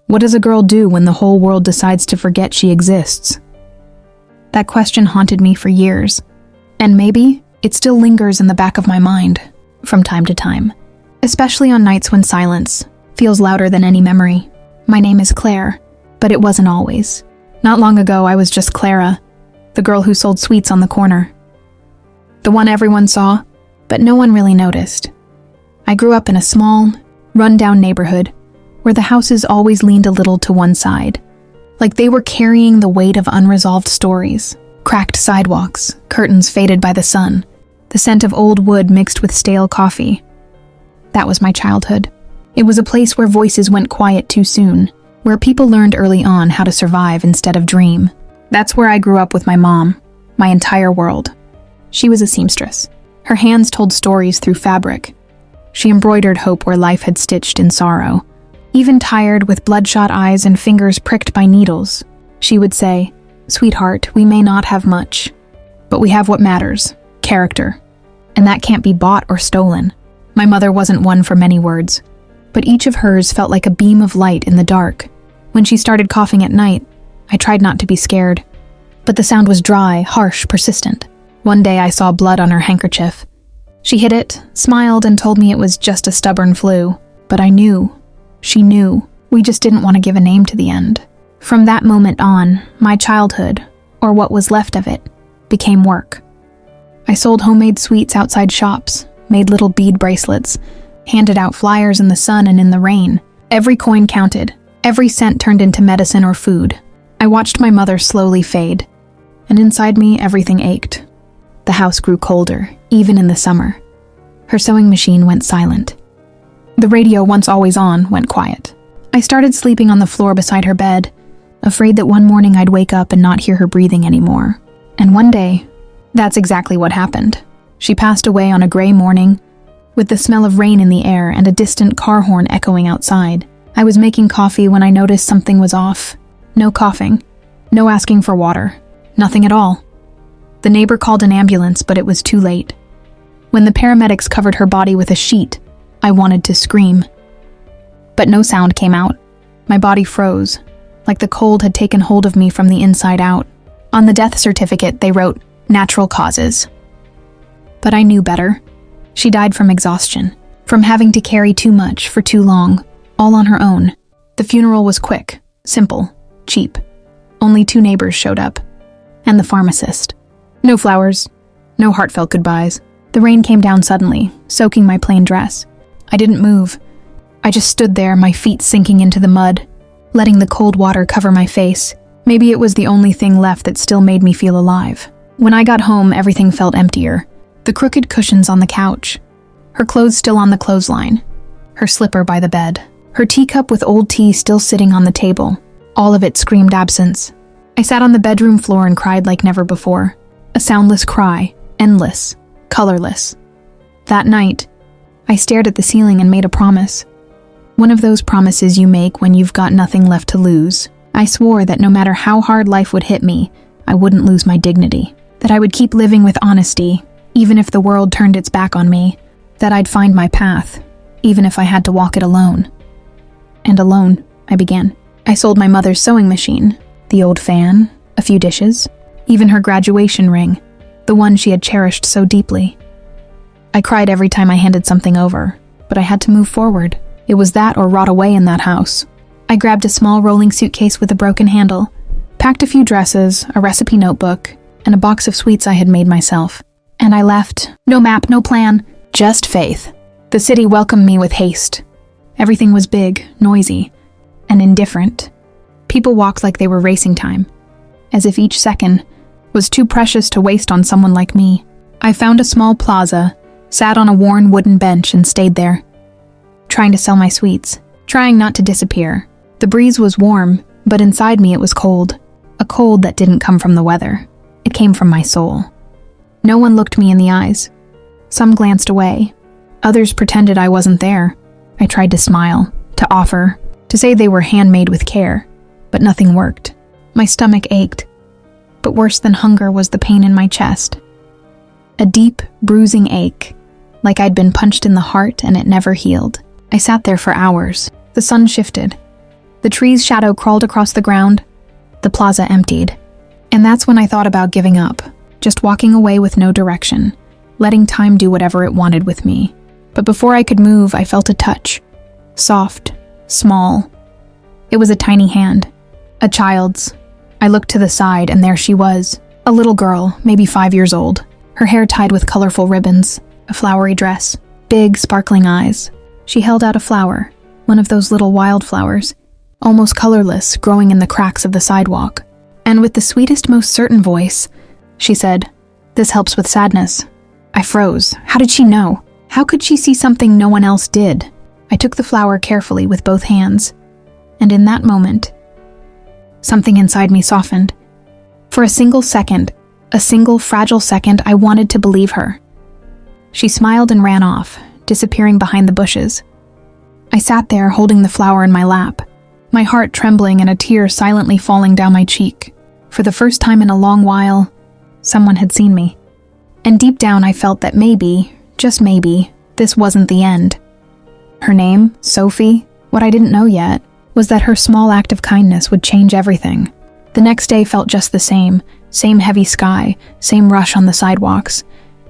What does a girl do when the whole world decides to forget she exists? That question haunted me for years, and maybe it still lingers in the back of my mind from time to time, especially on nights when silence feels louder than any memory. My name is Claire, but it wasn't always. Not long ago, I was just Clara, the girl who sold sweets on the corner. The one everyone saw, but no one really noticed. I grew up in a small, run-down neighborhood where the houses always leaned a little to one side, like they were carrying the weight of unresolved stories. Cracked sidewalks, curtains faded by the sun, the scent of old wood mixed with stale coffee. That was my childhood. It was a place where voices went quiet too soon, where people learned early on how to survive instead of dream. That's where I grew up with my mom, my entire world. She was a seamstress. Her hands told stories through fabric. She embroidered hope where life had stitched in sorrow. Even tired, with bloodshot eyes and fingers pricked by needles, she would say, "Sweetheart, we may not have much, but we have what matters, character. And that can't be bought or stolen." My mother wasn't one for many words, but each of hers felt like a beam of light in the dark. When she started coughing at night, I tried not to be scared, but the sound was dry, harsh, persistent. One day I saw blood on her handkerchief. She hid it, smiled, and told me it was just a stubborn flu. But I knew. She knew. We just didn't want to give a name to the end. From that moment on, my childhood, or what was left of it, became work. I sold homemade sweets outside shops, made little bead bracelets, handed out flyers in the sun and in the rain. Every coin counted. Every cent turned into medicine or food. I watched my mother slowly fade, and inside me everything ached. The house grew colder, even in the summer. Her sewing machine went silent. The radio, once always on, went quiet. I started sleeping on the floor beside her bed, afraid that one morning I'd wake up and not hear her breathing anymore. And one day, that's exactly what happened. She passed away on a gray morning, with the smell of rain in the air and a distant car horn echoing outside. I was making coffee when I noticed something was off. No coughing, no asking for water, nothing at all. The neighbor called an ambulance, but it was too late. When the paramedics covered her body with a sheet, I wanted to scream. But no sound came out. My body froze, like the cold had taken hold of me from the inside out. On the death certificate, they wrote, "Natural causes." But I knew better. She died from exhaustion, from having to carry too much for too long, all on her own. The funeral was quick, simple, cheap. Only 2 neighbors showed up, and the pharmacist. No flowers, no heartfelt goodbyes. The rain came down suddenly, soaking my plain dress. I didn't move. I just stood there, my feet sinking into the mud, letting the cold water cover my face. Maybe it was the only thing left that still made me feel alive. When I got home, everything felt emptier. The crooked cushions on the couch, her clothes still on the clothesline, her slipper by the bed, her teacup with old tea still sitting on the table. All of it screamed absence. I sat on the bedroom floor and cried like never before. A soundless cry, endless, colorless. That night, I stared at the ceiling and made a promise. One of those promises you make when you've got nothing left to lose. I swore that no matter how hard life would hit me, I wouldn't lose my dignity. That I would keep living with honesty, even if the world turned its back on me. That I'd find my path, even if I had to walk it alone. And alone, I began. I sold my mother's sewing machine, the old fan, a few dishes, even her graduation ring, the one she had cherished so deeply. I cried every time I handed something over, but I had to move forward. It was that or rot away in that house. I grabbed a small rolling suitcase with a broken handle, packed a few dresses, a recipe notebook, and a box of sweets I had made myself. And I left. No map, no plan, just faith. The city welcomed me with haste. Everything was big, noisy, and indifferent. People walked like they were racing time, as if each second was too precious to waste on someone like me. I found a small plaza, sat on a worn wooden bench and stayed there, trying to sell my sweets, trying not to disappear. The breeze was warm, but inside me it was cold. A cold that didn't come from the weather. It came from my soul. No one looked me in the eyes. Some glanced away. Others pretended I wasn't there. I tried to smile, to offer, to say they were handmade with care, but nothing worked. My stomach ached, but worse than hunger was the pain in my chest. A deep, bruising ache, like I'd been punched in the heart and it never healed. I sat there for hours. The sun shifted. The tree's shadow crawled across the ground. The plaza emptied. And that's when I thought about giving up, just walking away with no direction, letting time do whatever it wanted with me. But before I could move, I felt a touch. Soft, small. It was a tiny hand. A child's. I looked to the side, and there she was. A little girl, maybe 5 years old. Her hair tied with colorful ribbons, a flowery dress, big, sparkling eyes. She held out a flower, one of those little wildflowers, almost colorless, growing in the cracks of the sidewalk. And with the sweetest, most certain voice, she said, "This helps with sadness." I froze. How did she know? How could she see something no one else did? I took the flower carefully with both hands, and in that moment, something inside me softened. For a single second, a single fragile second, I wanted to believe her. She smiled and ran off, disappearing behind the bushes. I sat there holding the flower in my lap, my heart trembling and a tear silently falling down my cheek. For the first time in a long while, someone had seen me. And deep down I felt that maybe, just maybe, this wasn't the end. Her name, Sophie, what I didn't know yet, was that her small act of kindness would change everything. The next day felt just the same heavy sky, same rush on the sidewalks,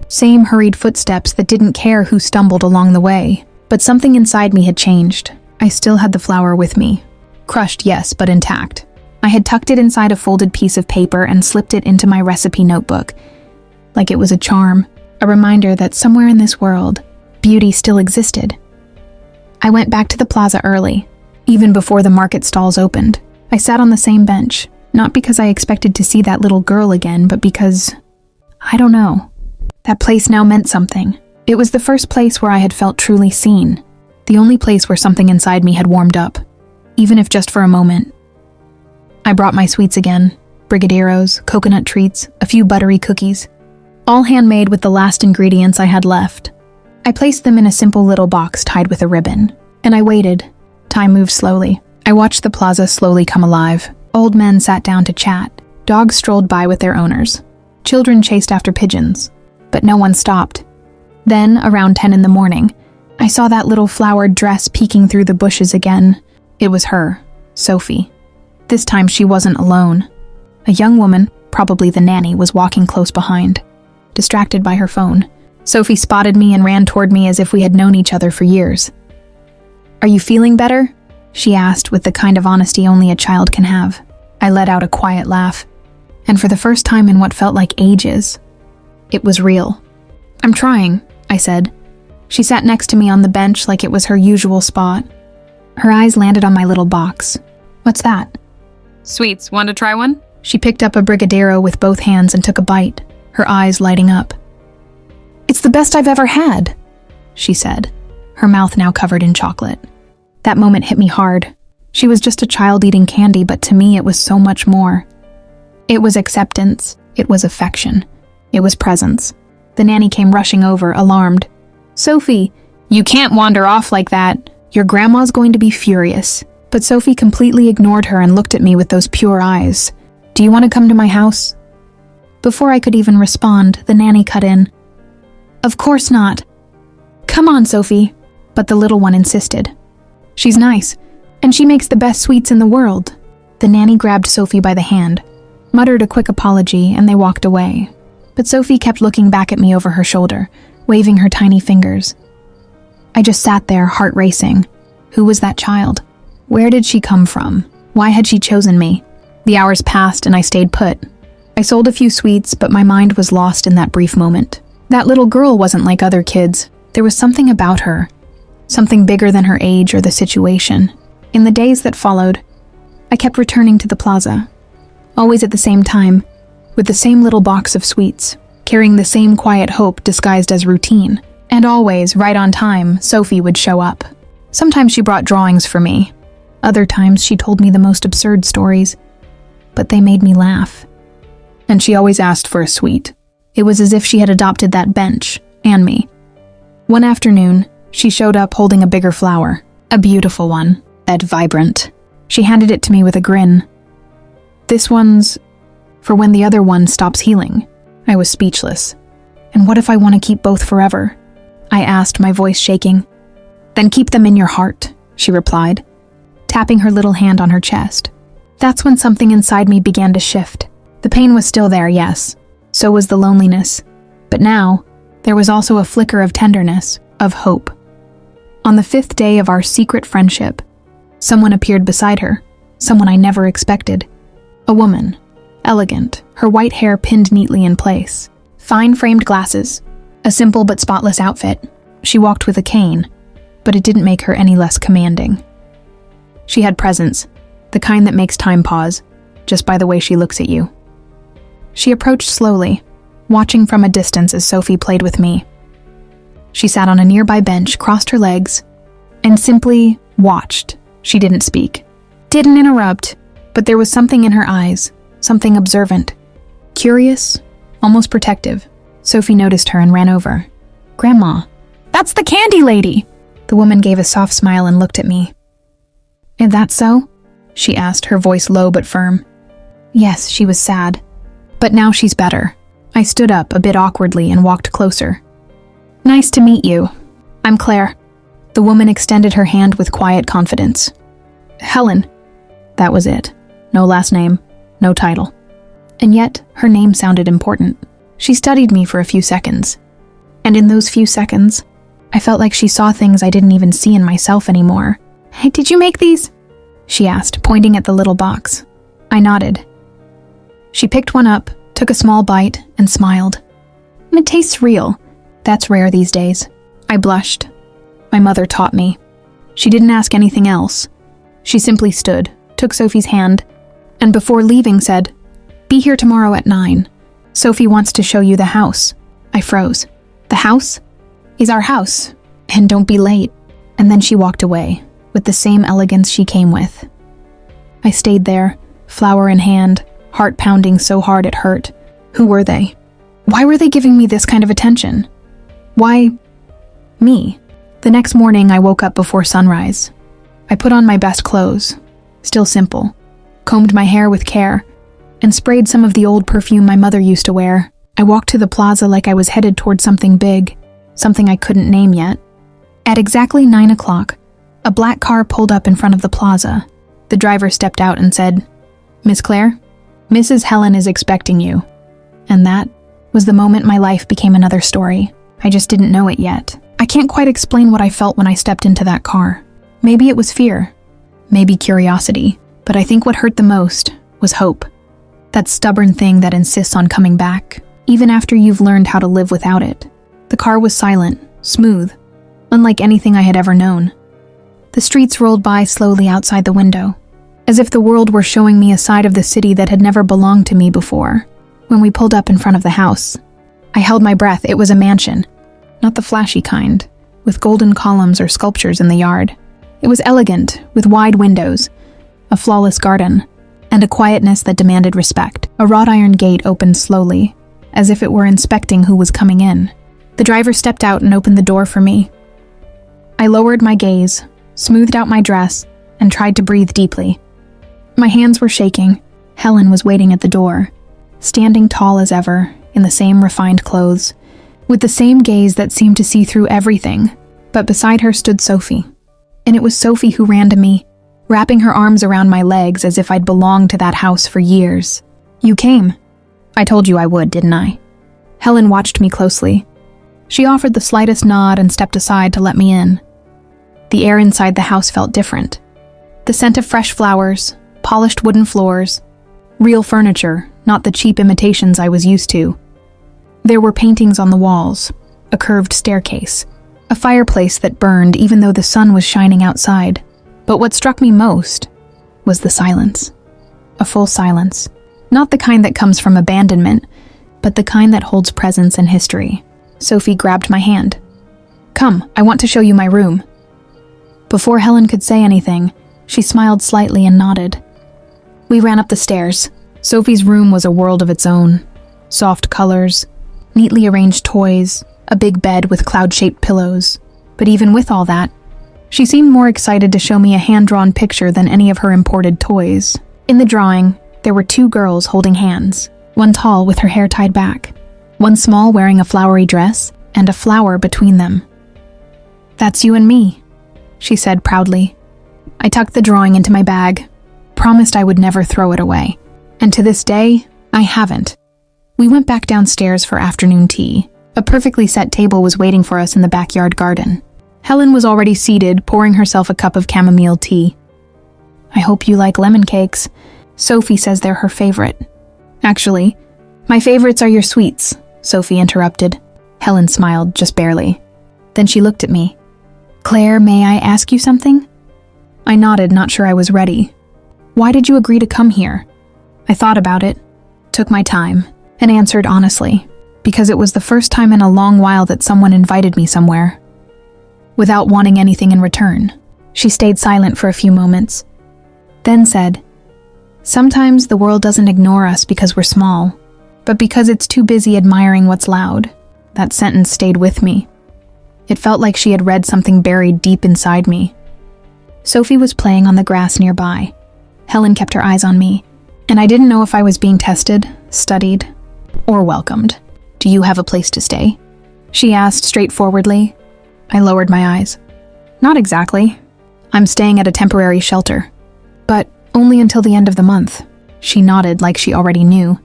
same hurried footsteps that didn't care who stumbled along the way. But something inside me had changed. I still had the flower with me. Crushed, yes, but intact. I had tucked it inside a folded piece of paper and slipped it into my recipe notebook, like it was a charm, a reminder that somewhere in this world, beauty still existed. I went back to the plaza early, even before the market stalls opened. I sat on the same bench, not because I expected to see that little girl again, but because, I don't know, that place now meant something. It was the first place where I had felt truly seen, the only place where something inside me had warmed up, even if just for a moment. I brought my sweets again, brigadeiros, coconut treats, a few buttery cookies, all handmade with the last ingredients I had left. I placed them in a simple little box tied with a ribbon, and I waited. Time moved slowly. I watched the plaza slowly come alive. Old men sat down to chat. Dogs strolled by with their owners. Children chased after pigeons, but no one stopped. Then, around 10 in the morning, I saw that little flowered dress peeking through the bushes again. It was her, Sophie. This time she wasn't alone. A young woman, probably the nanny, was walking close behind, distracted by her phone. Sophie spotted me and ran toward me as if we had known each other for years. "Are you feeling better?" she asked with the kind of honesty only a child can have. I let out a quiet laugh, and for the first time in what felt like ages, it was real. "I'm trying," I said. She sat next to me on the bench like it was her usual spot. Her eyes landed on my little box. "What's that?" Sweets, want to try one? She picked up a brigadeiro with both hands and took a bite, her eyes lighting up. "It's the best I've ever had," she said, her mouth now covered in chocolate. That moment hit me hard. She was just a child eating candy, but to me it was so much more. It was acceptance. It was affection. It was presence. The nanny came rushing over, alarmed. "Sophie, you can't wander off like that. Your grandma's going to be furious." But Sophie completely ignored her and looked at me with those pure eyes. "Do you want to come to my house?" Before I could even respond, the nanny cut in. "Of course not. Come on, Sophie." But the little one insisted. "She's nice, and she makes the best sweets in the world." The nanny grabbed Sophie by the hand, muttered a quick apology, and they walked away. But Sophie kept looking back at me over her shoulder, waving her tiny fingers. I just sat there, heart racing. Who was that child? Where did she come from? Why had she chosen me? The hours passed and I stayed put. I sold a few sweets, but my mind was lost in that brief moment. That little girl wasn't like other kids. There was something about her, something bigger than her age or the situation. In the days that followed, I kept returning to the plaza, always at the same time, with the same little box of sweets, carrying the same quiet hope disguised as routine. And always, right on time, Sophie would show up. Sometimes she brought drawings for me. Other times she told me the most absurd stories, but they made me laugh. And she always asked for a sweet. It was as if she had adopted that bench, and me. One afternoon, she showed up holding a bigger flower, a beautiful one, that vibrant. She handed it to me with a grin. "This one's for when the other one stops healing." I was speechless. "And what if I want to keep both forever?" I asked, my voice shaking. "Then keep them in your heart," she replied, tapping her little hand on her chest. That's when something inside me began to shift. The pain was still there, yes. So was the loneliness. But now, there was also a flicker of tenderness, of hope. On the 5th day of our secret friendship, someone appeared beside her, someone I never expected. A woman, elegant, her white hair pinned neatly in place. Fine framed glasses, a simple but spotless outfit. She walked with a cane, but it didn't make her any less commanding. She had presence, the kind that makes time pause, just by the way she looks at you. She approached slowly, watching from a distance as Sophie played with me. She sat on a nearby bench, crossed her legs, and simply watched. She didn't speak, didn't interrupt, but there was something in her eyes, something observant, curious, almost protective. Sophie noticed her and ran over. "Grandma, that's the candy lady!" The woman gave a soft smile and looked at me. "Is that so?" she asked, her voice low but firm. Yes, she was sad. But now she's better. I stood up a bit awkwardly and walked closer. "Nice to meet you. I'm Claire." The woman extended her hand with quiet confidence. "Helen." That was it. No last name, no title. And yet, her name sounded important. She studied me for a few seconds. And in those few seconds, I felt like she saw things I didn't even see in myself anymore. "Hey, did you make these?" she asked, pointing at the little box. I nodded. She picked one up, took a small bite, and smiled. "It tastes real." That's rare these days. I blushed. My mother taught me. She didn't ask anything else. She simply stood, took Sophie's hand, and before leaving said, "Be here tomorrow at 9. Sophie wants to show you the house." I froze. "The house?" "Is our house. And don't be late." And then she walked away, with the same elegance she came with. I stayed there, flower in hand, heart pounding so hard it hurt. Who were they? Why were they giving me this kind of attention? Why me? The next morning I woke up before sunrise. I put on my best clothes, still simple, combed my hair with care, and sprayed some of the old perfume my mother used to wear. I walked to the plaza like I was headed toward something big, something I couldn't name yet. At exactly 9 o'clock, a black car pulled up in front of the plaza. The driver stepped out and said, "Miss Claire, Mrs. Helen is expecting you." And that was the moment my life became another story. I just didn't know it yet. I can't quite explain what I felt when I stepped into that car. Maybe it was fear, maybe curiosity, but I think what hurt the most was hope. That stubborn thing that insists on coming back, even after you've learned how to live without it. The car was silent, smooth, unlike anything I had ever known. The streets rolled by slowly outside the window, as if the world were showing me a side of the city that had never belonged to me before. When we pulled up in front of the house, I held my breath. It was a mansion, not the flashy kind, with golden columns or sculptures in the yard. It was elegant, with wide windows, a flawless garden, and a quietness that demanded respect. A wrought iron gate opened slowly, as if it were inspecting who was coming in. The driver stepped out and opened the door for me. I lowered my gaze, smoothed out my dress, and tried to breathe deeply. My hands were shaking. Helen was waiting at the door, standing tall as ever, in the same refined clothes, with the same gaze that seemed to see through everything. But beside her stood Sophie. And it was Sophie who ran to me, wrapping her arms around my legs as if I'd belonged to that house for years. "You came. I told you I would, didn't I?" Helen watched me closely. She offered the slightest nod and stepped aside to let me in. The air inside the house felt different. The scent of fresh flowers, polished wooden floors, real furniture, not the cheap imitations I was used to. There were paintings on the walls, a curved staircase, a fireplace that burned even though the sun was shining outside. But what struck me most was the silence. A full silence. Not the kind that comes from abandonment, but the kind that holds presence and history. Sophie grabbed my hand. "Come, I want to show you my room." Before Helen could say anything, she smiled slightly and nodded. We ran up the stairs. Sophie's room was a world of its own. Soft colors, neatly arranged toys, a big bed with cloud-shaped pillows. But even with all that, she seemed more excited to show me a hand-drawn picture than any of her imported toys. In the drawing, there were 2 girls holding hands, one tall with her hair tied back, one small wearing a flowery dress, and a flower between them. "That's you and me," she said proudly. I tucked the drawing into my bag, promised I would never throw it away. And to this day, I haven't. We went back downstairs for afternoon tea. A perfectly set table was waiting for us in the backyard garden. Helen was already seated, pouring herself a cup of chamomile tea. "I hope you like lemon cakes. Sophie says they're her favorite." "Actually, my favorites are your sweets," Sophie interrupted. Helen smiled, just barely. Then she looked at me. "Claire, may I ask you something?" I nodded, not sure I was ready. "Why did you agree to come here?" I thought about it, took my time, and answered honestly, because it was the first time in a long while that someone invited me somewhere, without wanting anything in return. She stayed silent for a few moments, then said, "Sometimes the world doesn't ignore us because we're small, but because it's too busy admiring what's loud." That sentence stayed with me. It felt like she had read something buried deep inside me. Sophie was playing on the grass nearby. Helen kept her eyes on me, and I didn't know if I was being tested, studied, or welcomed. "Do you have a place to stay?" she asked straightforwardly. I lowered my eyes. "Not exactly. I'm staying at a temporary shelter, but only until the end of the month." She nodded like she already knew.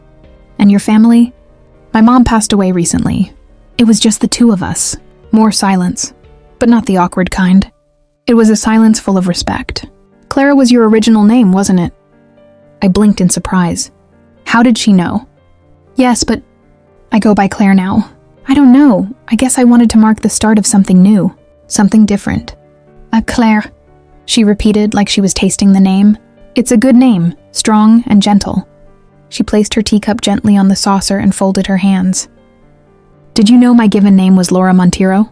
"And your family?" "My mom passed away recently. It was just the two of us. More silence, but not the awkward kind. It was a silence full of respect." "Clara was your original name, wasn't it?" I blinked in surprise. How did she know? "Yes, but I go by Claire now. I don't know. I guess I wanted to mark the start of something new, something different." Claire," she repeated like she was tasting the name. "It's a good name, strong and gentle." She placed her teacup gently on the saucer and folded her hands. "Did you know my given name was Laura Montero?"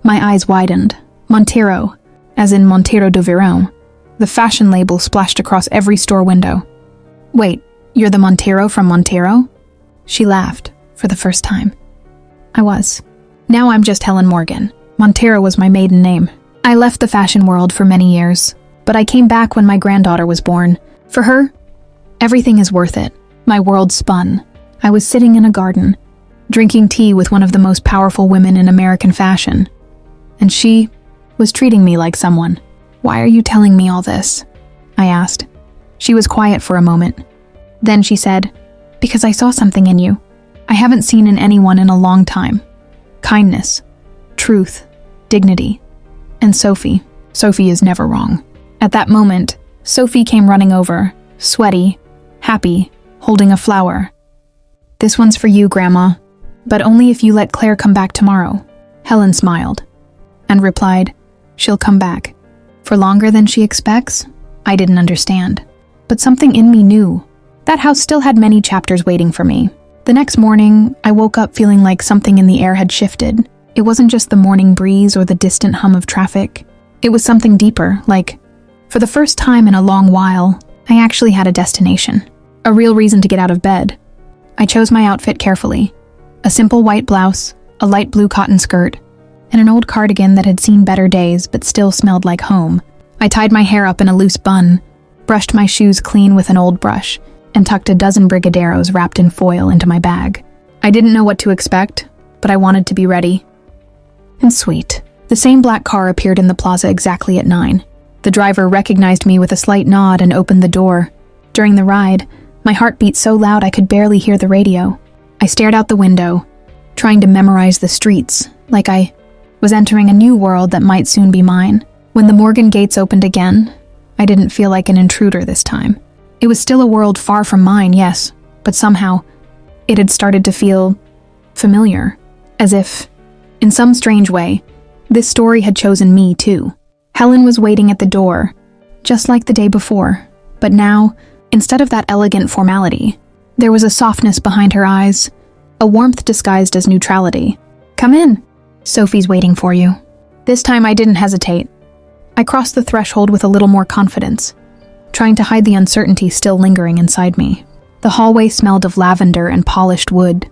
My eyes widened. Montero, as in Montero de Verón. The fashion label splashed across every store window. "Wait, you're the Montero from Montero?" She laughed, for the first time. I was. "Now I'm just Helen Morgan. Montero was my maiden name. I left the fashion world for many years, but I came back when my granddaughter was born. For her, everything is worth it." My world spun. I was sitting in a garden, drinking tea with one of the most powerful women in American fashion, and she was treating me like someone. "Why are you telling me all this?" I asked. She was quiet for a moment. Then she said, "Because I saw something in you I haven't seen in anyone in a long time. Kindness, truth, dignity. And Sophie. Sophie is never wrong." At that moment, Sophie came running over, sweaty, happy, holding a flower. "This one's for you, Grandma, but only if you let Claire come back tomorrow." Helen smiled and replied, "She'll come back." For longer than she expects? I didn't understand. But something in me knew. That house still had many chapters waiting for me. The next morning, I woke up feeling like something in the air had shifted. It wasn't just the morning breeze or the distant hum of traffic. It was something deeper, like, for the first time in a long while, I actually had a destination. A real reason to get out of bed. I chose my outfit carefully. A simple white blouse, a light blue cotton skirt, and an old cardigan that had seen better days but still smelled like home. I tied my hair up in a loose bun, brushed my shoes clean with an old brush, and tucked a dozen brigadeiros wrapped in foil into my bag. I didn't know what to expect, but I wanted to be ready. And sweet. The same black car appeared in the plaza exactly at 9. The driver recognized me with a slight nod and opened the door. During the ride, my heart beat so loud I could barely hear the radio. I stared out the window, trying to memorize the streets, like I was entering a new world that might soon be mine. When the Morgan gates opened again, I didn't feel like an intruder this time. It was still a world far from mine, yes, but somehow it had started to feel familiar, as if, in some strange way, this story had chosen me too. Helen was waiting at the door, just like the day before, but now, instead of that elegant formality, there was a softness behind her eyes, a warmth disguised as neutrality. "Come in. Sophie's waiting for you." This time I didn't hesitate. I crossed the threshold with a little more confidence, trying to hide the uncertainty still lingering inside me. The hallway smelled of lavender and polished wood.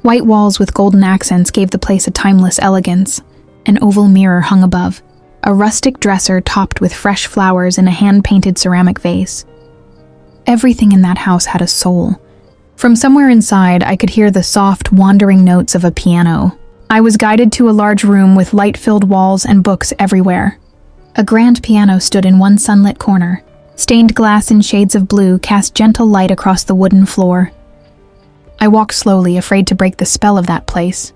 White walls with golden accents gave the place a timeless elegance. An oval mirror hung above, a rustic dresser topped with fresh flowers in a hand-painted ceramic vase. Everything in that house had a soul. From somewhere inside, I could hear the soft, wandering notes of a piano. I was guided to a large room with light-filled walls and books everywhere. A grand piano stood in one sunlit corner. Stained glass in shades of blue cast gentle light across the wooden floor. I walked slowly, afraid to break the spell of that place.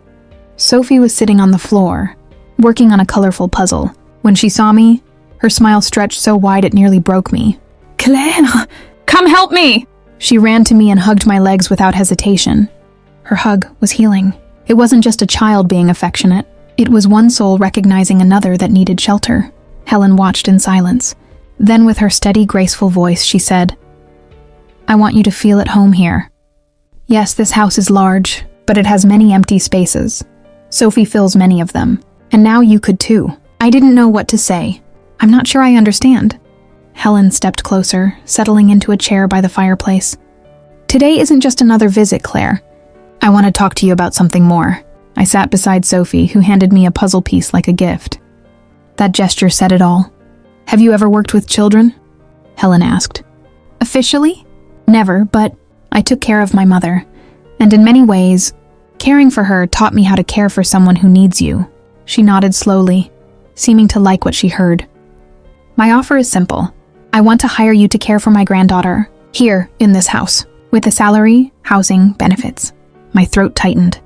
Sophie was sitting on the floor, working on a colorful puzzle. When she saw me, her smile stretched so wide it nearly broke me. Claire, come help me! She ran to me and hugged my legs without hesitation. Her hug was healing. It wasn't just a child being affectionate. It was one soul recognizing another that needed shelter. Helen watched in silence. Then with her steady, graceful voice, she said, "I want you to feel at home here. Yes, this house is large, but it has many empty spaces. Sophie fills many of them. And now you could too." I didn't know what to say. "I'm not sure I understand." Helen stepped closer, settling into a chair by the fireplace. "Today isn't just another visit, Claire. I want to talk to you about something more." I sat beside Sophie, who handed me a puzzle piece like a gift. That gesture said it all. "Have you ever worked with children?" Helen asked. "Officially? Never, but I took care of my mother. And in many ways, caring for her taught me how to care for someone who needs you." She nodded slowly, seeming to like what she heard. "My offer is simple. I want to hire you to care for my granddaughter, here in this house, with a salary, housing, benefits." My throat tightened.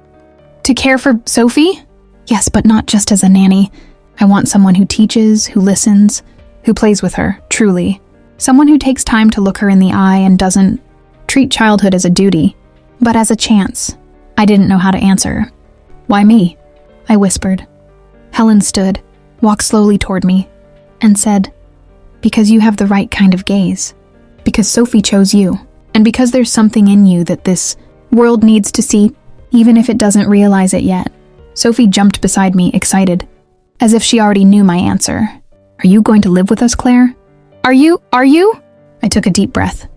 "To care for Sophie?" "Yes, but not just as a nanny. I want someone who teaches, who listens, who plays with her, truly. Someone who takes time to look her in the eye and doesn't treat childhood as a duty, but as a chance." I didn't know how to answer. "Why me?" I whispered. Helen stood, walked slowly toward me, and said, "Because you have the right kind of gaze. Because Sophie chose you. And because there's something in you that this world needs to see, even if it doesn't realize it yet." Sophie jumped beside me, excited, as if she already knew my answer. "Are you going to live with us, Claire?" Are you? I took a deep breath,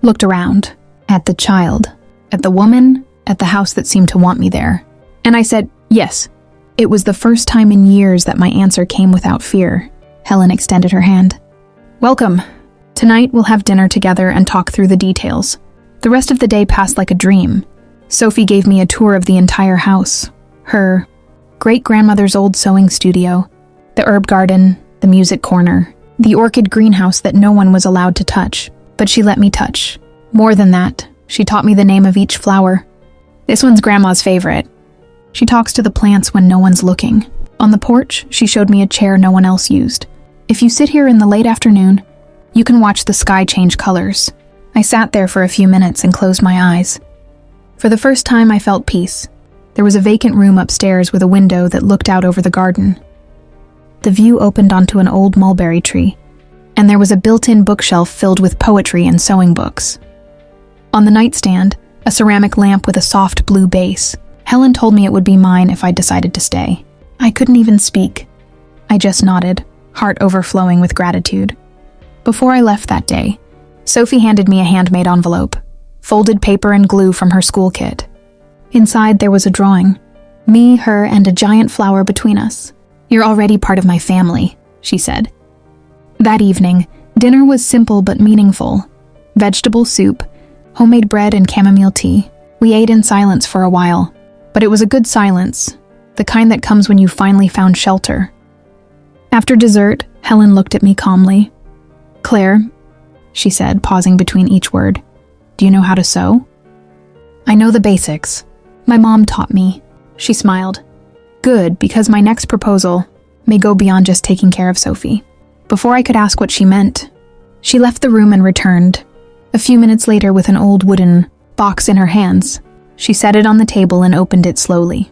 looked around, at the child, at the woman, at the house that seemed to want me there. And I said, yes. It was the first time in years that my answer came without fear. Helen extended her hand. "Welcome. Tonight we'll have dinner together and talk through the details." The rest of the day passed like a dream. Sophie gave me a tour of the entire house. Her great-grandmother's old sewing studio, the herb garden, the music corner, the orchid greenhouse that no one was allowed to touch, but she let me touch. More than that, she taught me the name of each flower. "This one's Grandma's favorite." She talks to the plants when no one's looking. On the porch, she showed me a chair no one else used. "If you sit here in the late afternoon, you can watch the sky change colors." I sat there for a few minutes and closed my eyes. For the first time, I felt peace. There was a vacant room upstairs with a window that looked out over the garden. The view opened onto an old mulberry tree, and there was a built-in bookshelf filled with poetry and sewing books. On the nightstand, a ceramic lamp with a soft blue base. Helen told me it would be mine if I decided to stay. I couldn't even speak. I just nodded, heart overflowing with gratitude. Before I left that day, Sophie handed me a handmade envelope, folded paper and glue from her school kit. Inside there was a drawing, me, her, and a giant flower between us. "You're already part of my family," she said. That evening, dinner was simple but meaningful. Vegetable soup, homemade bread and chamomile tea. We ate in silence for a while, but it was a good silence, the kind that comes when you finally found shelter. After dessert, Helen looked at me calmly. "Claire," she said, pausing between each word, "do you know how to sew?" "I know the basics. My mom taught me." She smiled. "Good, because my next proposal may go beyond just taking care of Sophie." Before I could ask what she meant, she left the room and returned. A few minutes later, with an old wooden box in her hands, she set it on the table and opened it slowly.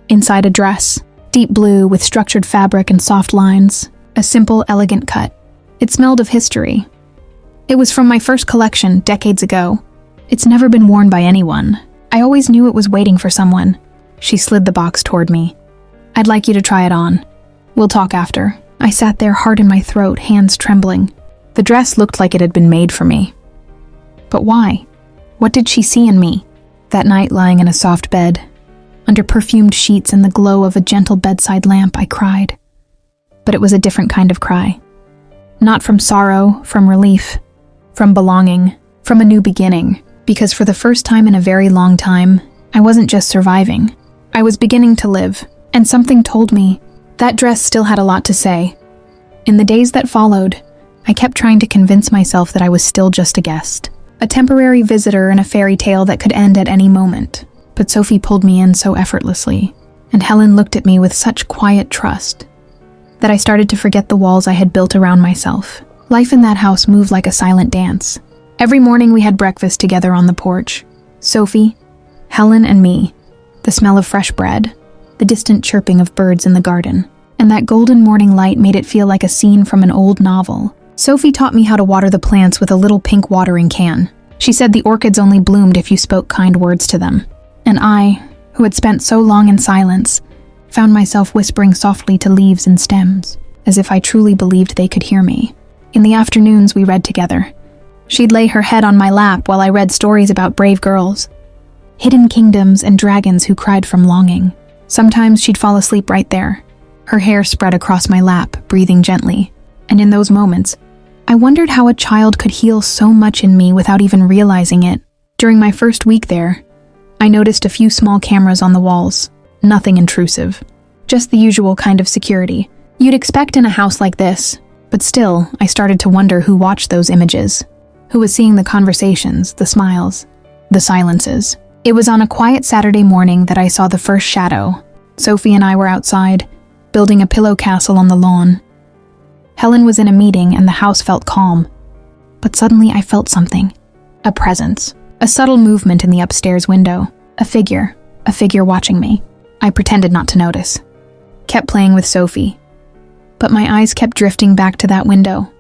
Inside a dress, deep blue with structured fabric and soft lines, a simple, elegant cut. It smelled of history. It was from my first collection decades ago. It's never been worn by anyone. I always knew it was waiting for someone. She slid the box toward me. "I'd like you to try it on. We'll talk after." I sat there, heart in my throat, hands trembling. The dress looked like it had been made for me. But why? What did she see in me? That night, lying in a soft bed, under perfumed sheets and the glow of a gentle bedside lamp, I cried. But it was a different kind of cry. Not from sorrow, from relief, from belonging, from a new beginning. Because for the first time in a very long time, I wasn't just surviving. I was beginning to live, and something told me that dress still had a lot to say. In the days that followed, I kept trying to convince myself that I was still just a guest, a temporary visitor in a fairy tale that could end at any moment. But Sophie pulled me in so effortlessly, and Helen looked at me with such quiet trust, that I started to forget the walls I had built around myself. Life in that house moved like a silent dance. Every morning we had breakfast together on the porch. Sophie, Helen, and me. The smell of fresh bread, the distant chirping of birds in the garden, and that golden morning light made it feel like a scene from an old novel. Sophie taught me how to water the plants with a little pink watering can. She said the orchids only bloomed if you spoke kind words to them. And I, who had spent so long in silence, found myself whispering softly to leaves and stems, as if I truly believed they could hear me. In the afternoons, we read together. She'd lay her head on my lap while I read stories about brave girls, hidden kingdoms and dragons who cried from longing. Sometimes she'd fall asleep right there, her hair spread across my lap, breathing gently. And in those moments, I wondered how a child could heal so much in me without even realizing it. During my first week there, I noticed a few small cameras on the walls. Nothing intrusive. Just the usual kind of security you'd expect in a house like this. But still, I started to wonder who watched those images. Who was seeing the conversations, the smiles, the silences. It was on a quiet Saturday morning that I saw the first shadow. Sophie and I were outside, building a pillow castle on the lawn. Helen was in a meeting and the house felt calm. But suddenly I felt something. A presence. A subtle movement in the upstairs window. A figure watching me. I pretended not to notice. Kept playing with Sophie. But my eyes kept drifting back to that window.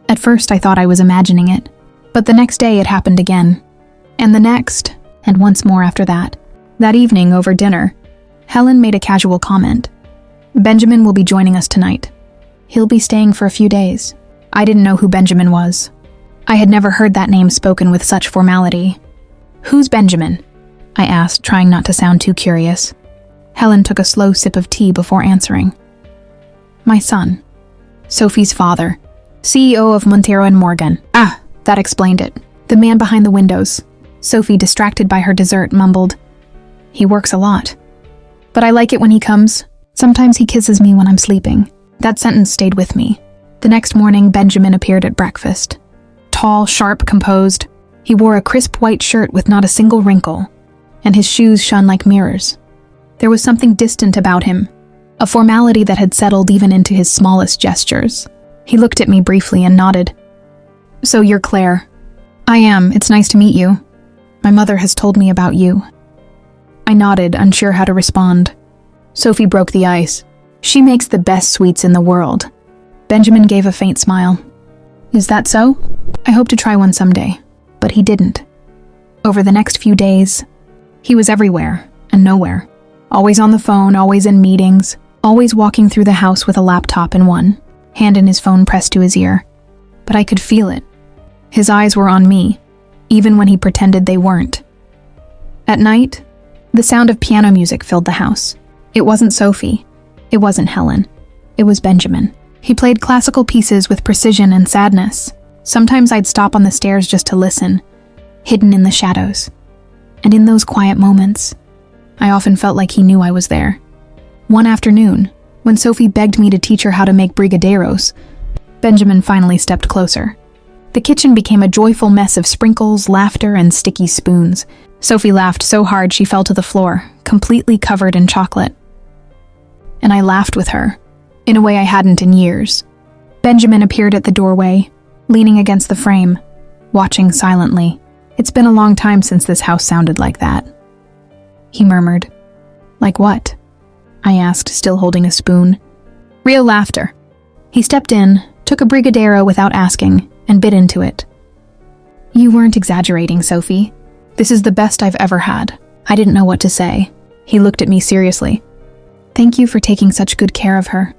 At first I thought I was imagining it. But the next day it happened again. And the next, and once more after that. That evening over dinner, Helen made a casual comment. Benjamin will be joining us tonight. He'll be staying for a few days. I didn't know who Benjamin was. I had never heard that name spoken with such formality. Who's Benjamin? I asked, trying not to sound too curious. Helen took a slow sip of tea before answering. My son. Sophie's father. CEO of Montero and Morgan. Ah, that explained it. The man behind the windows. Sophie, distracted by her dessert, mumbled, He works a lot. But I like it when he comes. Sometimes he kisses me when I'm sleeping. That sentence stayed with me. The next morning, Benjamin appeared at breakfast. Tall, sharp, composed. He wore a crisp white shirt with not a single wrinkle, and his shoes shone like mirrors. There was something distant about him, a formality that had settled even into his smallest gestures. He looked at me briefly and nodded. So you're Claire. I am. It's nice to meet you. My mother has told me about you. I nodded, unsure how to respond. Sophie broke the ice. She makes the best sweets in the world. Benjamin gave a faint smile. Is that so? I hope to try one someday. But he didn't. Over the next few days, he was everywhere and nowhere. Always on the phone, always in meetings, always walking through the house with a laptop in one, hand in his phone pressed to his ear. But I could feel it. His eyes were on me, even when he pretended they weren't. At night, the sound of piano music filled the house. It wasn't Sophie. It wasn't Helen. It was Benjamin. He played classical pieces with precision and sadness. Sometimes I'd stop on the stairs just to listen, hidden in the shadows. And in those quiet moments, I often felt like he knew I was there. One afternoon, when Sophie begged me to teach her how to make brigadeiros, Benjamin finally stepped closer. The kitchen became a joyful mess of sprinkles, laughter, and sticky spoons. Sophie laughed so hard she fell to the floor, completely covered in chocolate. And I laughed with her, in a way I hadn't in years. Benjamin appeared at the doorway, leaning against the frame, watching silently. It's been a long time since this house sounded like that. He murmured. Like what? I asked, still holding a spoon. Real laughter. He stepped in, took a brigadeiro without asking, and bit into it. You weren't exaggerating, Sophie. This is the best I've ever had. I didn't know what to say. He looked at me seriously. Thank you for taking such good care of her.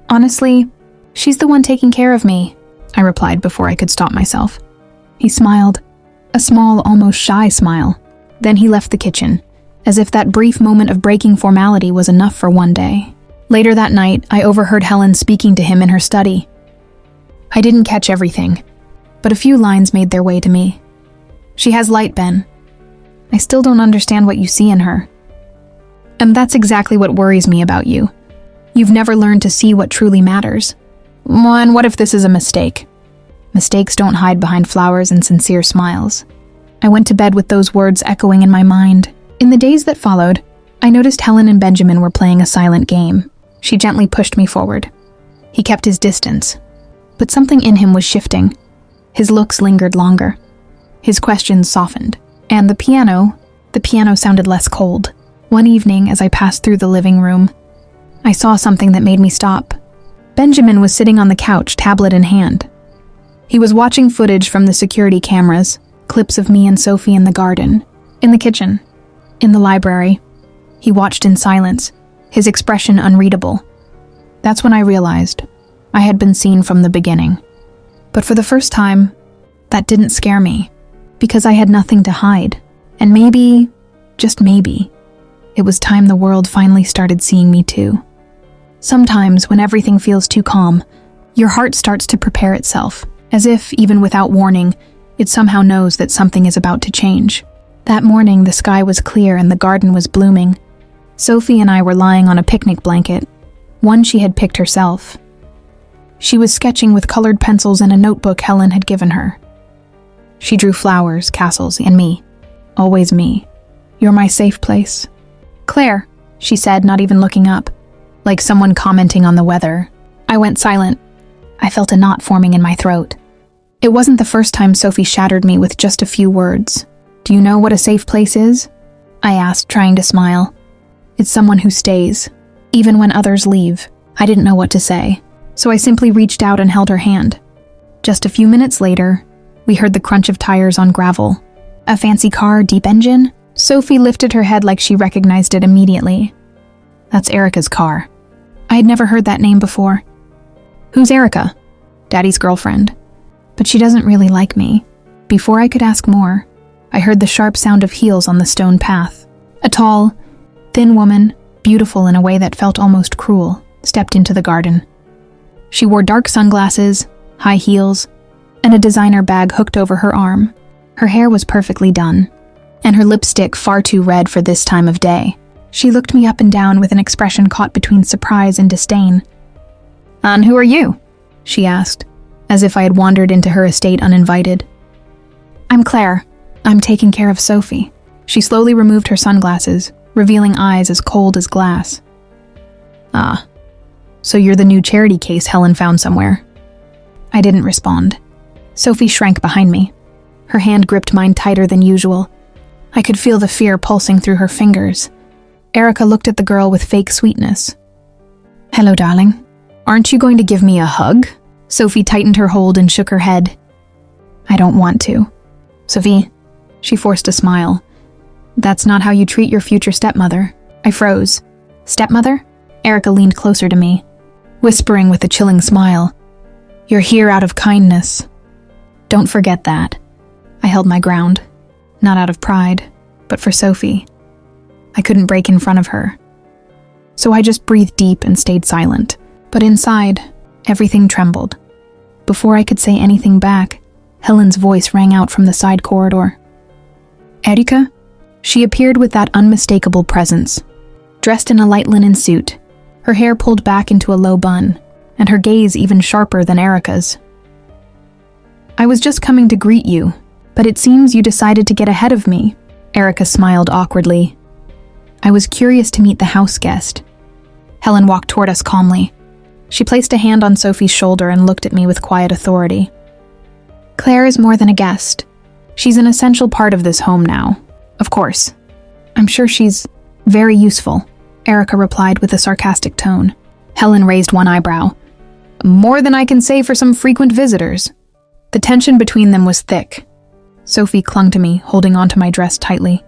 Honestly, she's the one taking care of me, I replied before I could stop myself. He smiled, a small, almost shy smile. Then he left the kitchen, as if that brief moment of breaking formality was enough for one day. Later that night, I overheard Helen speaking to him in her study. I didn't catch everything, but a few lines made their way to me. She has light, Ben. I still don't understand what you see in her. And that's exactly what worries me about you. You've never learned to see what truly matters. And what if this is a mistake? Mistakes don't hide behind flowers and sincere smiles. I went to bed with those words echoing in my mind. In the days that followed, I noticed Helen and Benjamin were playing a silent game. She gently pushed me forward. He kept his distance, but something in him was shifting. His looks lingered longer. His questions softened. And the piano sounded less cold. One evening, as I passed through the living room, I saw something that made me stop. Benjamin was sitting on the couch, tablet in hand. He was watching footage from the security cameras, clips of me and Sophie in the garden, in the kitchen, in the library. He watched in silence, his expression unreadable. That's when I realized I had been seen from the beginning. But for the first time, that didn't scare me, because I had nothing to hide. And maybe, just maybe, it was time the world finally started seeing me too. Sometimes, when everything feels too calm, your heart starts to prepare itself, as if, even without warning, it somehow knows that something is about to change. That morning, the sky was clear and the garden was blooming. Sophie and I were lying on a picnic blanket, one she had picked herself. She was sketching with colored pencils in a notebook Helen had given her. She drew flowers, castles, and me. Always me. You're my safe place. Claire, she said, not even looking up, like someone commenting on the weather. I went silent. I felt a knot forming in my throat. It wasn't the first time Sophie shattered me with just a few words. Do you know what a safe place is? I asked, trying to smile. It's someone who stays, even when others leave. I didn't know what to say, so I simply reached out and held her hand. Just a few minutes later, we heard the crunch of tires on gravel. A fancy car, deep engine? Sophie lifted her head like she recognized it immediately. That's Erica's car. I had never heard that name before. Who's Erica? Daddy's girlfriend. But she doesn't really like me. Before I could ask more, I heard the sharp sound of heels on the stone path. A tall, thin woman, beautiful in a way that felt almost cruel, stepped into the garden. She wore dark sunglasses, high heels, and a designer bag hooked over her arm. Her hair was perfectly done, and her lipstick far too red for this time of day. She looked me up and down with an expression caught between surprise and disdain. "And who are you?" she asked, as if I had wandered into her estate uninvited. "I'm Claire. I'm taking care of Sophie." She slowly removed her sunglasses, revealing eyes as cold as glass. "Ah, so you're the new charity case Helen found somewhere." I didn't respond. Sophie shrank behind me. Her hand gripped mine tighter than usual. I could feel the fear pulsing through her fingers. Erica looked at the girl with fake sweetness. "Hello, darling. Aren't you going to give me a hug?" Sophie tightened her hold and shook her head. "I don't want to." "Sophie," she forced a smile. "That's not how you treat your future stepmother." I froze. "Stepmother?" Erica leaned closer to me, whispering with a chilling smile. "You're here out of kindness. Don't forget that." I held my ground, not out of pride, but for Sophie. I couldn't break in front of her. So I just breathed deep and stayed silent. But inside, everything trembled. Before I could say anything back, Helen's voice rang out from the side corridor. "Erica?" She appeared with that unmistakable presence, dressed in a light linen suit, her hair pulled back into a low bun, and her gaze even sharper than Erica's. "I was just coming to greet you, but it seems you decided to get ahead of me." Erica smiled awkwardly. "I was curious to meet the house guest." Helen walked toward us calmly. She placed a hand on Sophie's shoulder and looked at me with quiet authority. "Claire is more than a guest. She's an essential part of this home now. Of course. I'm sure she's very useful," Erica replied with a sarcastic tone. Helen raised one eyebrow. "More than I can say for some frequent visitors." The tension between them was thick. Sophie clung to me, holding onto my dress tightly.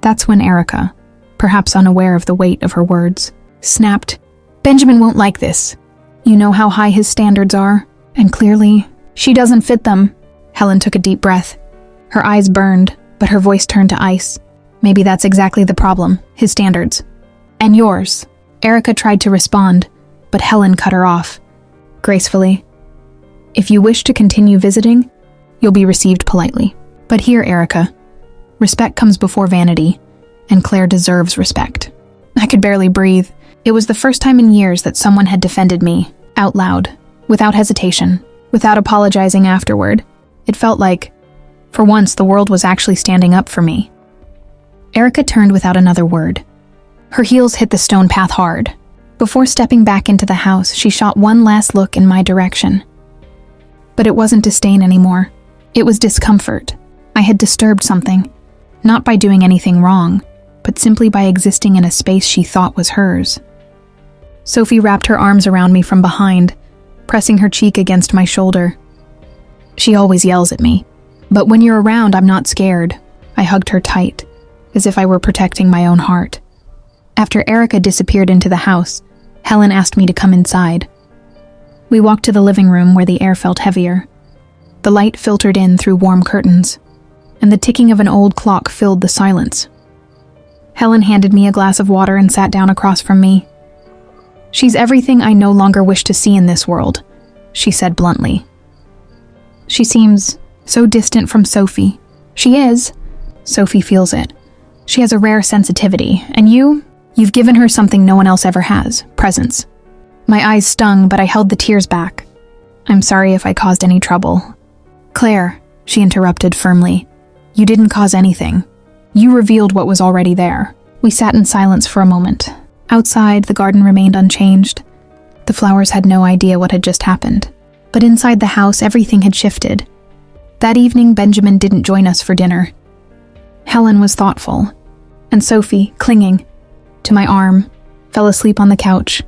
That's when Erica, perhaps unaware of the weight of her words, snapped, "Benjamin won't like this. You know how high his standards are, and clearly, she doesn't fit them." Helen took a deep breath. Her eyes burned, but her voice turned to ice. "Maybe that's exactly the problem, his standards. And yours." Erica tried to respond, but Helen cut her off. Gracefully, "If you wish to continue visiting, you'll be received politely. But here, Erica, respect comes before vanity, and Claire deserves respect." I could barely breathe. It was the first time in years that someone had defended me, out loud, without hesitation, without apologizing afterward. It felt like, for once, the world was actually standing up for me. Erica turned without another word. Her heels hit the stone path hard. Before stepping back into the house, she shot one last look in my direction. But it wasn't disdain anymore. It was discomfort. I had disturbed something, not by doing anything wrong, but simply by existing in a space she thought was hers. Sophie wrapped her arms around me from behind, pressing her cheek against my shoulder. She always yells at me, but when you're around, I'm not scared. I hugged her tight, as if I were protecting my own heart. After Erica disappeared into the house, Helen asked me to come inside. We walked to the living room where the air felt heavier. The light filtered in through warm curtains, and the ticking of an old clock filled the silence. Helen handed me a glass of water and sat down across from me. "She's everything I no longer wish to see in this world," she said bluntly. "She seems so distant from Sophie." "She is." Sophie feels it. "She has a rare sensitivity, and you've given her something no one else ever has, presence." My eyes stung, but I held the tears back. "I'm sorry if I caused any trouble." "Claire," she interrupted firmly, "you didn't cause anything. You revealed what was already there." We sat in silence for a moment. Outside, the garden remained unchanged. The flowers had no idea what had just happened. But inside the house, everything had shifted. That evening, Benjamin didn't join us for dinner. Helen was thoughtful, and Sophie, clinging to my arm, fell asleep on the couch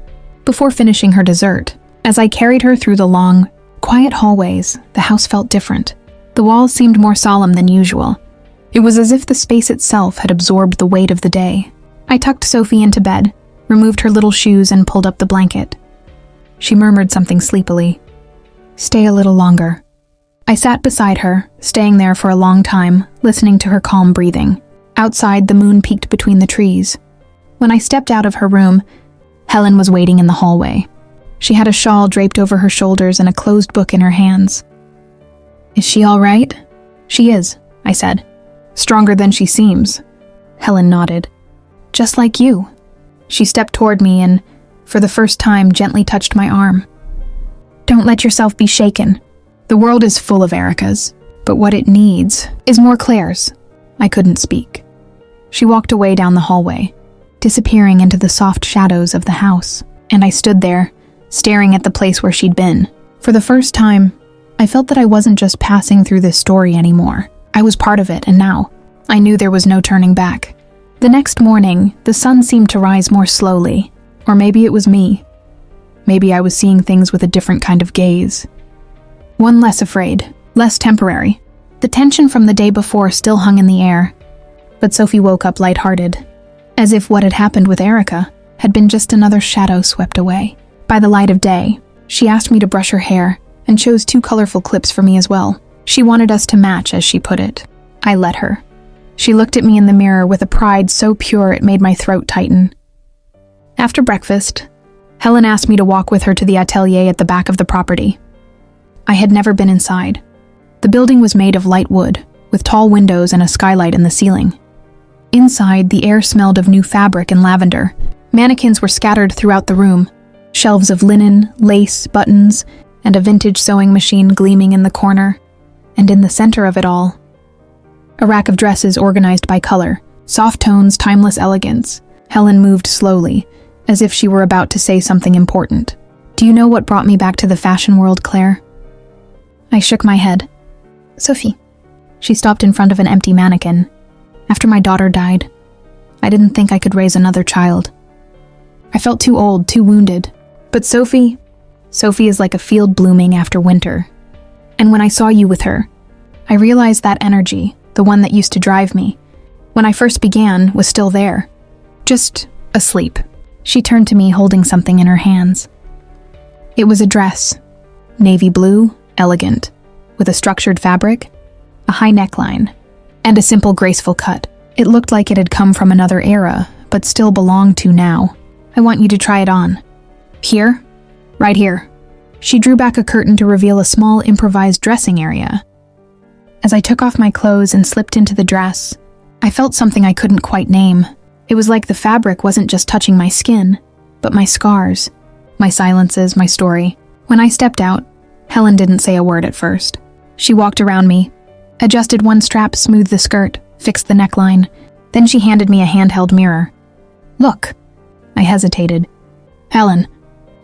before finishing her dessert. As I carried her through the long, quiet hallways, the house felt different. The walls seemed more solemn than usual. It was as if the space itself had absorbed the weight of the day. I tucked Sophie into bed, removed her little shoes, and pulled up the blanket. She murmured something sleepily. "Stay a little longer." I sat beside her, staying there for a long time, listening to her calm breathing. Outside, the moon peeked between the trees. When I stepped out of her room, Helen was waiting in the hallway. She had a shawl draped over her shoulders and a closed book in her hands. "Is she all right?" "She is," I said. "Stronger than she seems." Helen nodded. "Just like you." She stepped toward me and, for the first time, gently touched my arm. "Don't let yourself be shaken. The world is full of Ericas, but what it needs is more Claires." I couldn't speak. She walked away down the hallway, disappearing into the soft shadows of the house, and I stood there, staring at the place where she'd been. For the first time, I felt that I wasn't just passing through this story anymore. I was part of it, and now I knew there was no turning back. The next morning, the sun seemed to rise more slowly, or maybe it was me. Maybe I was seeing things with a different kind of gaze. One less afraid, less temporary. The tension from the day before still hung in the air, but Sophie woke up lighthearted, as if what had happened with Erica had been just another shadow swept away. By the light of day, she asked me to brush her hair and chose 2 colorful clips for me as well. She wanted us to match, as she put it. I let her. She looked at me in the mirror with a pride so pure it made my throat tighten. After breakfast, Helen asked me to walk with her to the atelier at the back of the property. I had never been inside. The building was made of light wood, with tall windows and a skylight in the ceiling. Inside, the air smelled of new fabric and lavender. Mannequins were scattered throughout the room, shelves of linen, lace, buttons, and a vintage sewing machine gleaming in the corner. And in the center of it all, a rack of dresses organized by color, soft tones, timeless elegance. Helen moved slowly, as if she were about to say something important. "Do you know what brought me back to the fashion world, Claire?" I shook my head. "Sophie." She stopped in front of an empty mannequin. "After my daughter died, I didn't think I could raise another child. I felt too old, too wounded. But Sophie is like a field blooming after winter. And when I saw you with her, I realized that energy, the one that used to drive me, when I first began, was still there. Just asleep." She turned to me holding something in her hands. It was a dress, navy blue, elegant, with a structured fabric, a high neckline, and a simple graceful cut. It looked like it had come from another era, but still belonged to now. "I want you to try it on. Here? Right here." She drew back a curtain to reveal a small improvised dressing area. As I took off my clothes and slipped into the dress, I felt something I couldn't quite name. It was like the fabric wasn't just touching my skin, but my scars, my silences, my story. When I stepped out, Helen didn't say a word at first. She walked around me, adjusted one strap, smoothed the skirt, fixed the neckline. Then she handed me a handheld mirror. "Look." I hesitated. "Helen,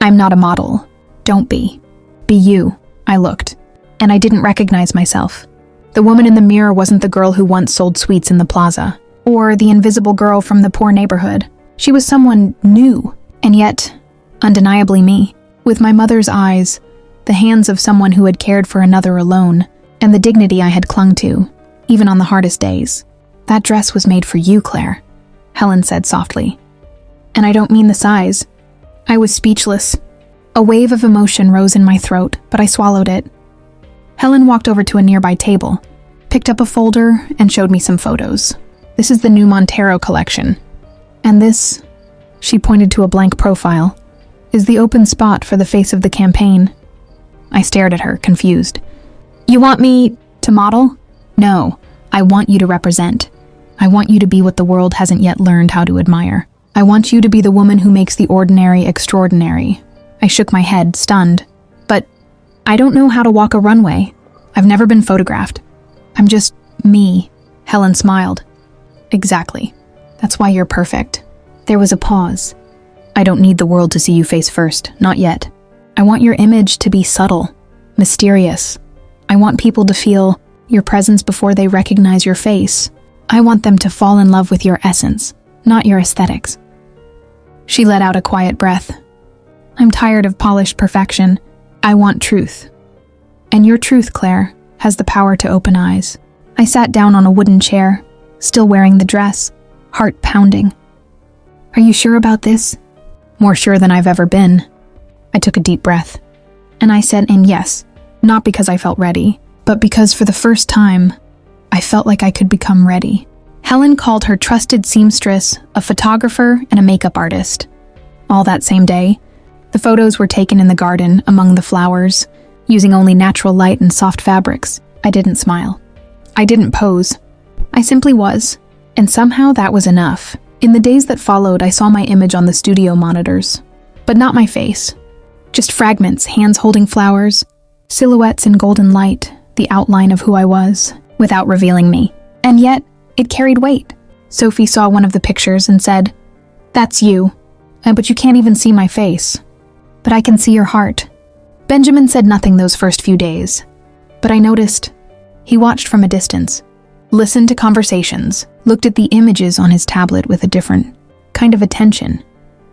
I'm not a model. Don't be. Be you." I looked, and I didn't recognize myself. The woman in the mirror wasn't the girl who once sold sweets in the plaza, or the invisible girl from the poor neighborhood. She was someone new, and yet undeniably me, with my mother's eyes, the hands of someone who had cared for another alone, and the dignity I had clung to, even on the hardest days. "That dress was made for you, Claire," Helen said softly. "And I don't mean the size." I was speechless. A wave of emotion rose in my throat, but I swallowed it. Helen walked over to a nearby table, picked up a folder, and showed me some photos. "This is the new Montero collection. And this," she pointed to a blank profile, "is the open spot for the face of the campaign." I stared at her, confused. "You want me to model?" "No, I want you to represent. I want you to be what the world hasn't yet learned how to admire. I want you to be the woman who makes the ordinary extraordinary." I shook my head, stunned. "But I don't know how to walk a runway. I've never been photographed. I'm just me." Helen smiled. "Exactly. That's why you're perfect." There was a pause. "I don't need the world to see you face first, not yet. I want your image to be subtle, mysterious. I want people to feel your presence before they recognize your face. I want them to fall in love with your essence, not your aesthetics." She let out a quiet breath. "I'm tired of polished perfection. I want truth. And your truth, Claire, has the power to open eyes." I sat down on a wooden chair, still wearing the dress, heart pounding. "Are you sure about this?" "More sure than I've ever been." I took a deep breath, and I said yes, not because I felt ready, but because for the first time, I felt like I could become ready. Helen called her trusted seamstress, a photographer, and a makeup artist. All that same day, the photos were taken in the garden among the flowers, using only natural light and soft fabrics. I didn't smile. I didn't pose. I simply was, and somehow that was enough. In the days that followed, I saw my image on the studio monitors, but not my face. Just fragments, hands holding flowers, silhouettes in golden light, the outline of who I was, without revealing me. And yet, it carried weight. Sophie saw one of the pictures and said, "That's you. But you can't even see my face. But I can see your heart." Benjamin said nothing those first few days, but I noticed he watched from a distance, listened to conversations, looked at the images on his tablet with a different kind of attention,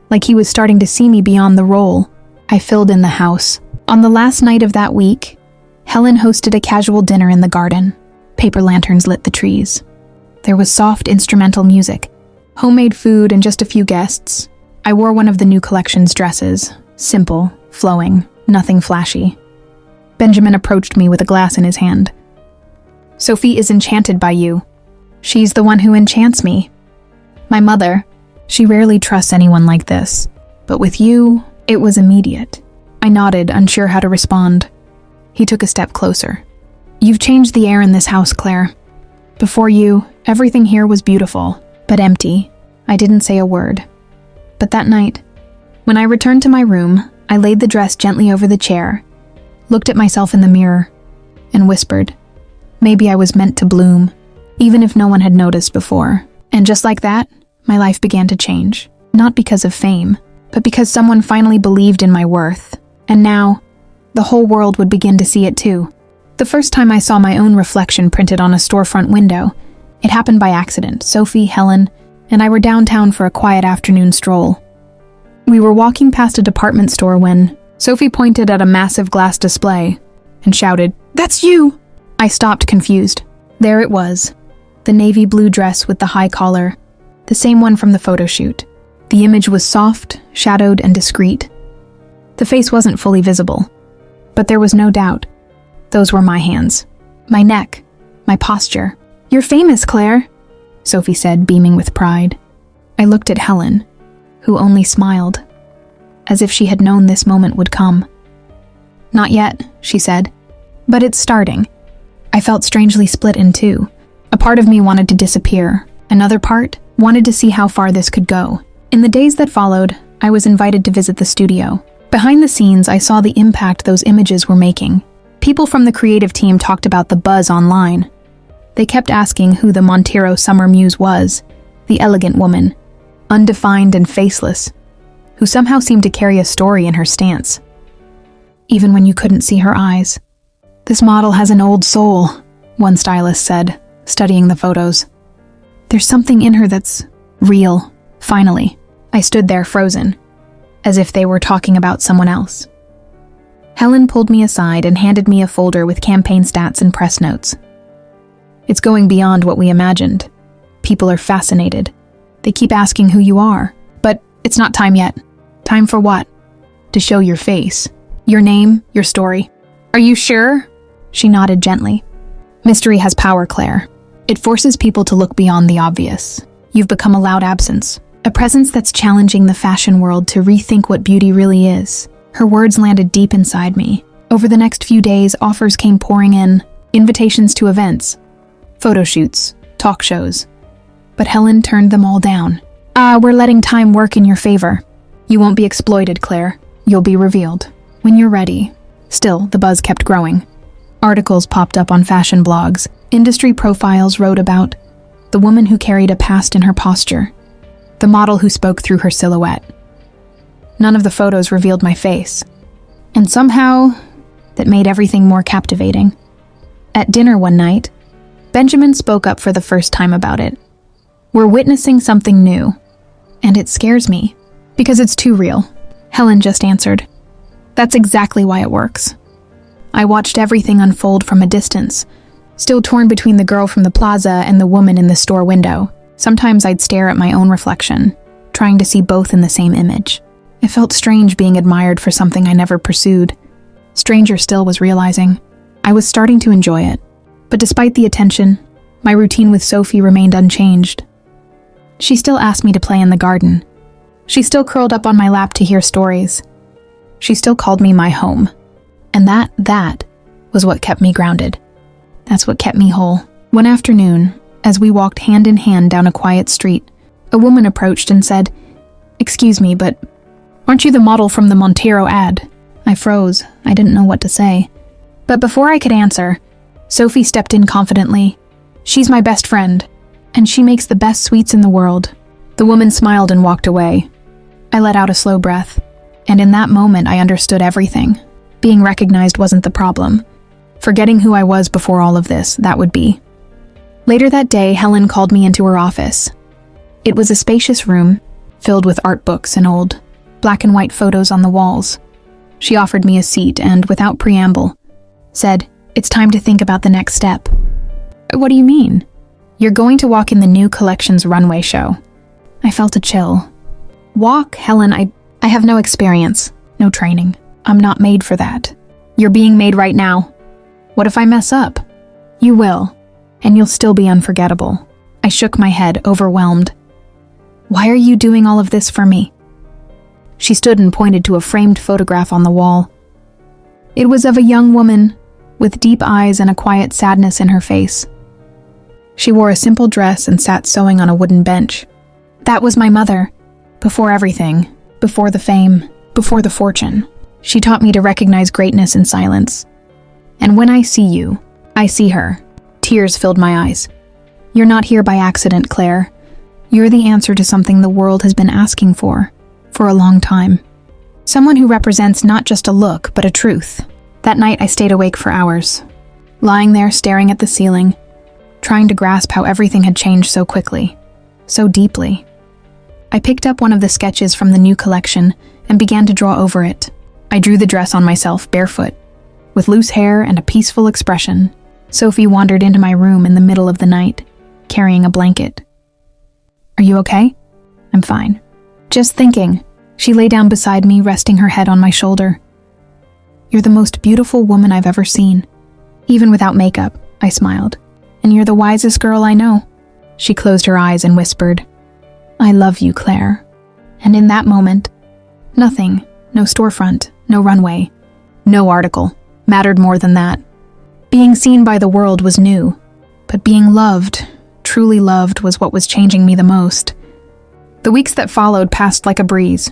like he was starting to see me beyond the role I filled in the house. On the last night of that week, Helen hosted a casual dinner in the garden. Paper lanterns lit the trees. There was soft instrumental music, homemade food, and just a few guests. I wore one of the new collection's dresses, simple, flowing, nothing flashy. Benjamin approached me with a glass in his hand. "Sophie is enchanted by you. She's the one who enchants me. My mother, she rarely trusts anyone like this. But with you, it was immediate." I nodded, unsure how to respond. He took a step closer. "You've changed the air in this house, Claire. Before you, everything here was beautiful, but empty." I didn't say a word. But that night, when I returned to my room, I laid the dress gently over the chair, looked at myself in the mirror, and whispered, "Maybe I was meant to bloom, even if no one had noticed before." And just like that, my life began to change. Not because of fame, but because someone finally believed in my worth. And now, the whole world would begin to see it too. The first time I saw my own reflection printed on a storefront window, it happened by accident. Sophie, Helen, and I were downtown for a quiet afternoon stroll. We were walking past a department store when Sophie pointed at a massive glass display and shouted, "That's you!" I stopped, confused. There it was, the navy blue dress with the high collar, the same one from the photo shoot. The image was soft, shadowed, and discreet. The face wasn't fully visible, but there was no doubt. Those were my hands, my neck, my posture. "You're famous, Claire," Sophie said, beaming with pride. I looked at Helen, who only smiled, as if she had known this moment would come. "Not yet," she said, "but it's starting." I felt strangely split in two. A part of me wanted to disappear. Another part wanted to see how far this could go. In the days that followed, I was invited to visit the studio. Behind the scenes, I saw the impact those images were making. People from the creative team talked about the buzz online. They kept asking who the Montero summer muse was, the elegant woman, undefined and faceless, who somehow seemed to carry a story in her stance. Even when you couldn't see her eyes. "This model has an old soul," one stylist said, studying the photos. "There's something in her that's real." Finally, I stood there frozen, as if they were talking about someone else. Helen pulled me aside and handed me a folder with campaign stats and press notes. "It's going beyond what we imagined. People are fascinated. They keep asking who you are. But it's not time yet." "Time for what?" "To show your face. Your name, your story." "Are you sure?" She nodded gently. "Mystery has power, Claire. It forces people to look beyond the obvious. You've become a loud absence. A presence that's challenging the fashion world to rethink what beauty really is." Her words landed deep inside me. Over the next few days, offers came pouring in, invitations to events, photo shoots, talk shows. But Helen turned them all down. We're letting time work in your favor. You won't be exploited, Claire. You'll be revealed. When you're ready." Still, the buzz kept growing. Articles popped up on fashion blogs. Industry profiles wrote about the woman who carried a past in her posture, the model who spoke through her silhouette. None of the photos revealed my face. And somehow, that made everything more captivating. At dinner one night, Benjamin spoke up for the first time about it. "We're witnessing something new, and it scares me, because it's too real," Helen just answered. "That's exactly why it works." I watched everything unfold from a distance, still torn between the girl from the plaza and the woman in the store window. Sometimes I'd stare at my own reflection, trying to see both in the same image. It felt strange being admired for something I never pursued. Stranger still was realizing I was starting to enjoy it. But despite the attention, my routine with Sophie remained unchanged. She still asked me to play in the garden. She still curled up on my lap to hear stories. She still called me my home. And that was what kept me grounded. That's what kept me whole. One afternoon, as we walked hand in hand down a quiet street, a woman approached and said, "Excuse me, but aren't you the model from the Montero ad?" I froze. I didn't know what to say. But before I could answer, Sophie stepped in confidently. "She's my best friend, and she makes the best sweets in the world." The woman smiled and walked away. I let out a slow breath, and in that moment I understood everything. Being recognized wasn't the problem. Forgetting who I was before all of this, that would be. Later that day, Helen called me into her office. It was a spacious room, filled with art books and old, black and white photos on the walls. She offered me a seat and, without preamble, said, "It's time to think about the next step." "What do you mean?" "You're going to walk in the new collection's runway show." I felt a chill. "Walk, Helen, I have no experience, no training. I'm not made for that." "You're being made right now. What if I mess up?" "You will, and you'll still be unforgettable." I shook my head, overwhelmed. "Why are you doing all of this for me?" She stood and pointed to a framed photograph on the wall. It was of a young woman with deep eyes and a quiet sadness in her face. She wore a simple dress and sat sewing on a wooden bench. That was my mother. Before everything, before the fame, before the fortune. She taught me to recognize greatness in silence. And when I see you, I see her. Tears filled my eyes. "You're not here by accident, Claire. You're the answer to something the world has been asking for a long time. Someone who represents not just a look, but a truth." That night I stayed awake for hours, lying there staring at the ceiling, trying to grasp how everything had changed so quickly, so deeply. I picked up one of the sketches from the new collection and began to draw over it. I drew the dress on myself, barefoot, with loose hair and a peaceful expression. Sophie wandered into my room in the middle of the night, carrying a blanket. "Are you okay?" "I'm fine. Just thinking." She lay down beside me, resting her head on my shoulder. "You're the most beautiful woman I've ever seen. Even without makeup," I smiled. "And you're the wisest girl I know." She closed her eyes and whispered, "I love you, Claire." And in that moment, nothing, no storefront, no runway, no article, mattered more than that. Being seen by the world was new, but being loved, truly loved, was what was changing me the most. The weeks that followed passed like a breeze.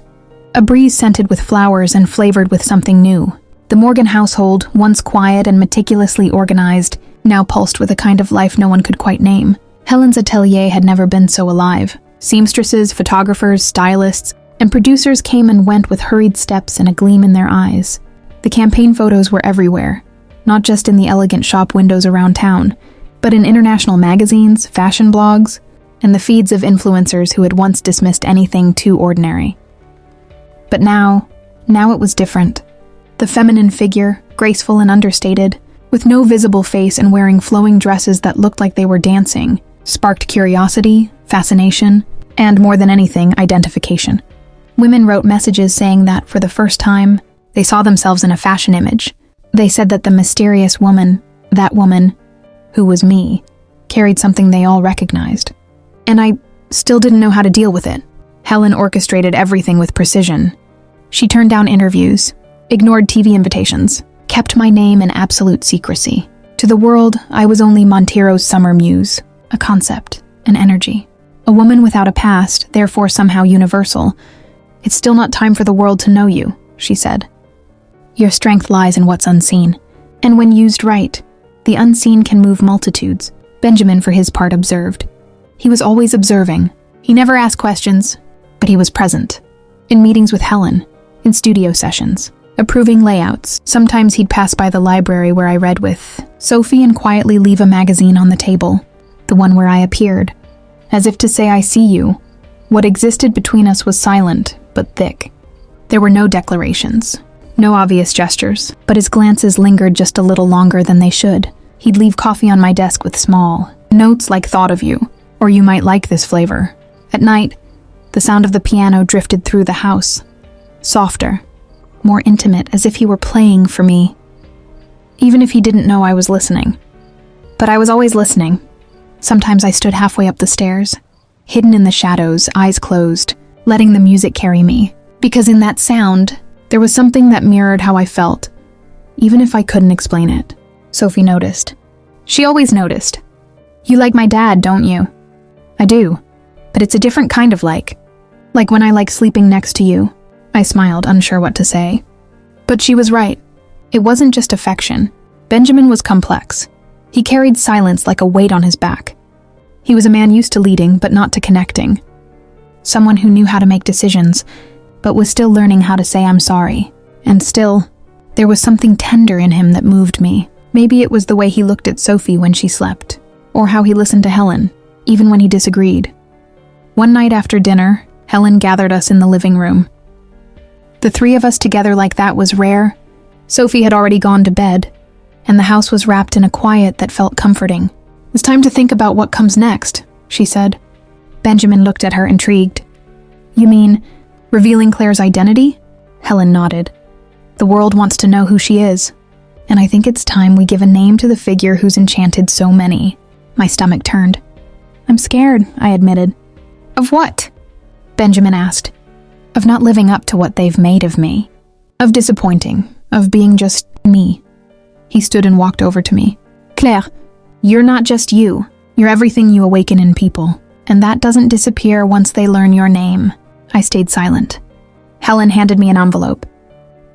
a breeze scented with flowers and flavored with something new. The Morgan household, once quiet and meticulously organized, now pulsed with a kind of life no one could quite name. Helen's atelier had never been so alive. Seamstresses, photographers, stylists, and producers came and went with hurried steps and a gleam in their eyes. The campaign photos were everywhere, not just in the elegant shop windows around town, but in international magazines, fashion blogs, and the feeds of influencers who had once dismissed anything too ordinary. But now it was different. The feminine figure, graceful and understated, with no visible face and wearing flowing dresses that looked like they were dancing, sparked curiosity, fascination, and more than anything, identification. Women wrote messages saying that, for the first time, they saw themselves in a fashion image. They said that the mysterious woman, that woman, who was me, carried something they all recognized. And I still didn't know how to deal with it. Helen orchestrated everything with precision. She turned down interviews, ignored TV invitations, kept my name in absolute secrecy. To the world, I was only Montero's summer muse, a concept, an energy. A woman without a past, therefore somehow universal. It's still not time for the world to know you, she said. Your strength lies in what's unseen. And when used right, the unseen can move multitudes, Benjamin for his part observed. He was always observing. He never asked questions, but he was present. In meetings with Helen, in studio sessions, approving layouts. Sometimes he'd pass by the library where I read with Sophie and quietly leave a magazine on the table, the one where I appeared. As if to say, I see you. What existed between us was silent, but thick. There were no declarations, no obvious gestures, but his glances lingered just a little longer than they should. He'd leave coffee on my desk with small notes like thought of you, or you might like this flavor. At night, the sound of the piano drifted through the house, softer, more intimate, as if he were playing for me, even if he didn't know I was listening. But I was always listening. Sometimes I stood halfway up the stairs, hidden in the shadows, eyes closed, letting the music carry me, because in that sound, there was something that mirrored how I felt, even if I couldn't explain it. Sophie noticed. She always noticed. You like my dad, don't you? I do, but it's a different kind of like when I like sleeping next to you. I smiled, unsure what to say. But she was right. It wasn't just affection. Benjamin was complex. He carried silence like a weight on his back. He was a man used to leading, but not to connecting. Someone who knew how to make decisions, but was still learning how to say I'm sorry. And still, there was something tender in him that moved me. Maybe it was the way he looked at Sophie when she slept, or how he listened to Helen, even when he disagreed. One night after dinner, Helen gathered us in the living room. The three of us together like that was rare. Sophie had already gone to bed, and the house was wrapped in a quiet that felt comforting. It's time to think about what comes next, she said. Benjamin looked at her, intrigued. You mean, revealing Claire's identity? Helen nodded. The world wants to know who she is, and I think it's time we give a name to the figure who's enchanted so many. My stomach turned. I'm scared, I admitted. Of what? Benjamin asked. Of not living up to what they've made of me. Of disappointing. Of being just me. He stood and walked over to me. Claire, you're not just you. You're everything you awaken in people. And that doesn't disappear once they learn your name. I stayed silent. Helen handed me an envelope.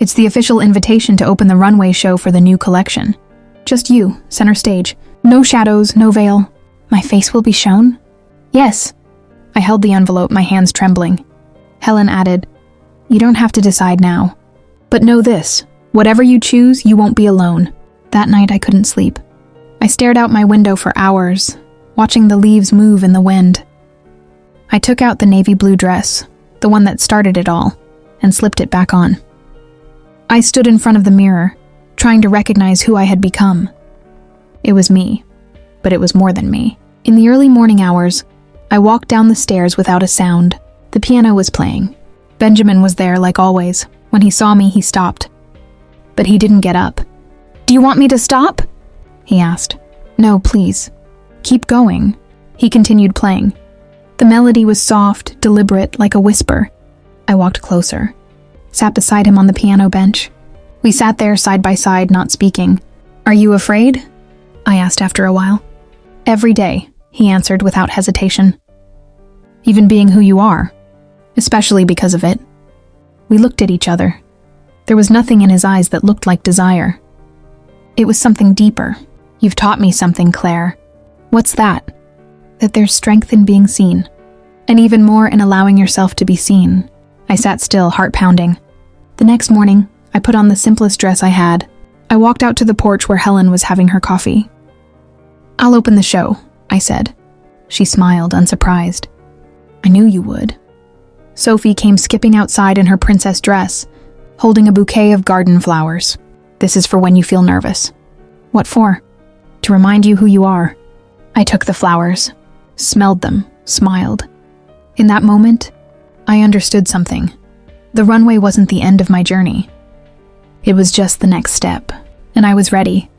It's the official invitation to open the runway show for the new collection. Just you, center stage. No shadows, no veil. My face will be shown? Yes. I held the envelope, my hands trembling. Helen added, You don't have to decide now. But know this, whatever you choose, you won't be alone. That night I couldn't sleep. I stared out my window for hours, watching the leaves move in the wind. I took out the navy blue dress, the one that started it all, and slipped it back on. I stood in front of the mirror, trying to recognize who I had become. It was me, but it was more than me. In the early morning hours, I walked down the stairs without a sound. The piano was playing. Benjamin was there, like always. When he saw me, he stopped. But he didn't get up. Do you want me to stop? He asked. No, please. Keep going. He continued playing. The melody was soft, deliberate, like a whisper. I walked closer, sat beside him on the piano bench. We sat there side by side, not speaking. Are you afraid? I asked after a while. Every day, he answered without hesitation. Even being who you are, especially because of it. We looked at each other. There was nothing in his eyes that looked like desire. It was something deeper. You've taught me something, Claire. What's that? That there's strength in being seen. And even more in allowing yourself to be seen. I sat still, heart pounding. The next morning, I put on the simplest dress I had. I walked out to the porch where Helen was having her coffee. "I'll open the show," I said. She smiled, unsurprised. "I knew you would." Sophie came skipping outside in her princess dress, holding a bouquet of garden flowers. "This is for when you feel nervous." "What for?" "To remind you who you are." I took the flowers, smelled them, smiled. In that moment, I understood something. The runway wasn't the end of my journey. It was just the next step, and I was ready,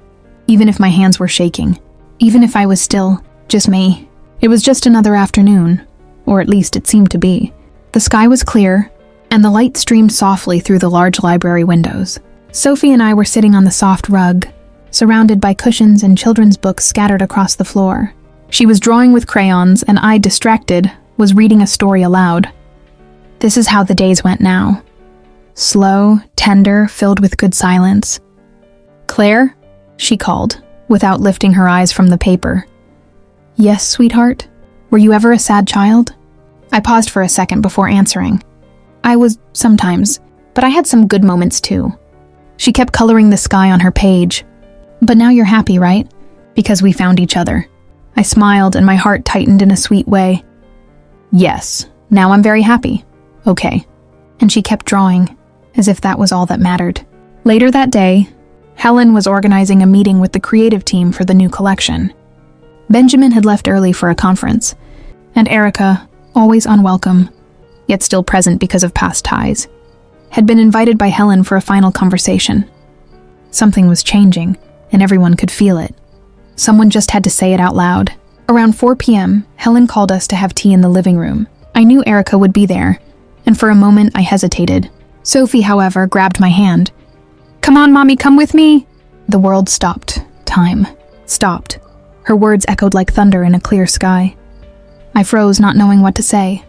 even if my hands were shaking, even if I was still just me. It was just another afternoon, or at least it seemed to be. The sky was clear, and the light streamed softly through the large library windows. Sophie and I were sitting on the soft rug, surrounded by cushions and children's books scattered across the floor. She was drawing with crayons, and I, distracted, was reading a story aloud. This is how the days went now. Slow, tender, filled with good silence. "Claire?" she called, without lifting her eyes from the paper. "Yes, sweetheart? Were you ever a sad child?" I paused for a second before answering. I was, sometimes, but I had some good moments too. She kept coloring the sky on her page. "But now you're happy, right? Because we found each other." I smiled and my heart tightened in a sweet way. "Yes, now I'm very happy." "Okay." And she kept drawing, as if that was all that mattered. Later that day, Helen was organizing a meeting with the creative team for the new collection. Benjamin had left early for a conference, and Erica, always unwelcome, yet still present because of past ties, had been invited by Helen for a final conversation. Something was changing, and everyone could feel it. Someone just had to say it out loud. Around 4 p.m., Helen called us to have tea in the living room. I knew Erica would be there, and for a moment I hesitated. Sophie, however, grabbed my hand. "Come on, Mommy, come with me!" The world stopped. Time stopped. Her words echoed like thunder in a clear sky. I froze, not knowing what to say.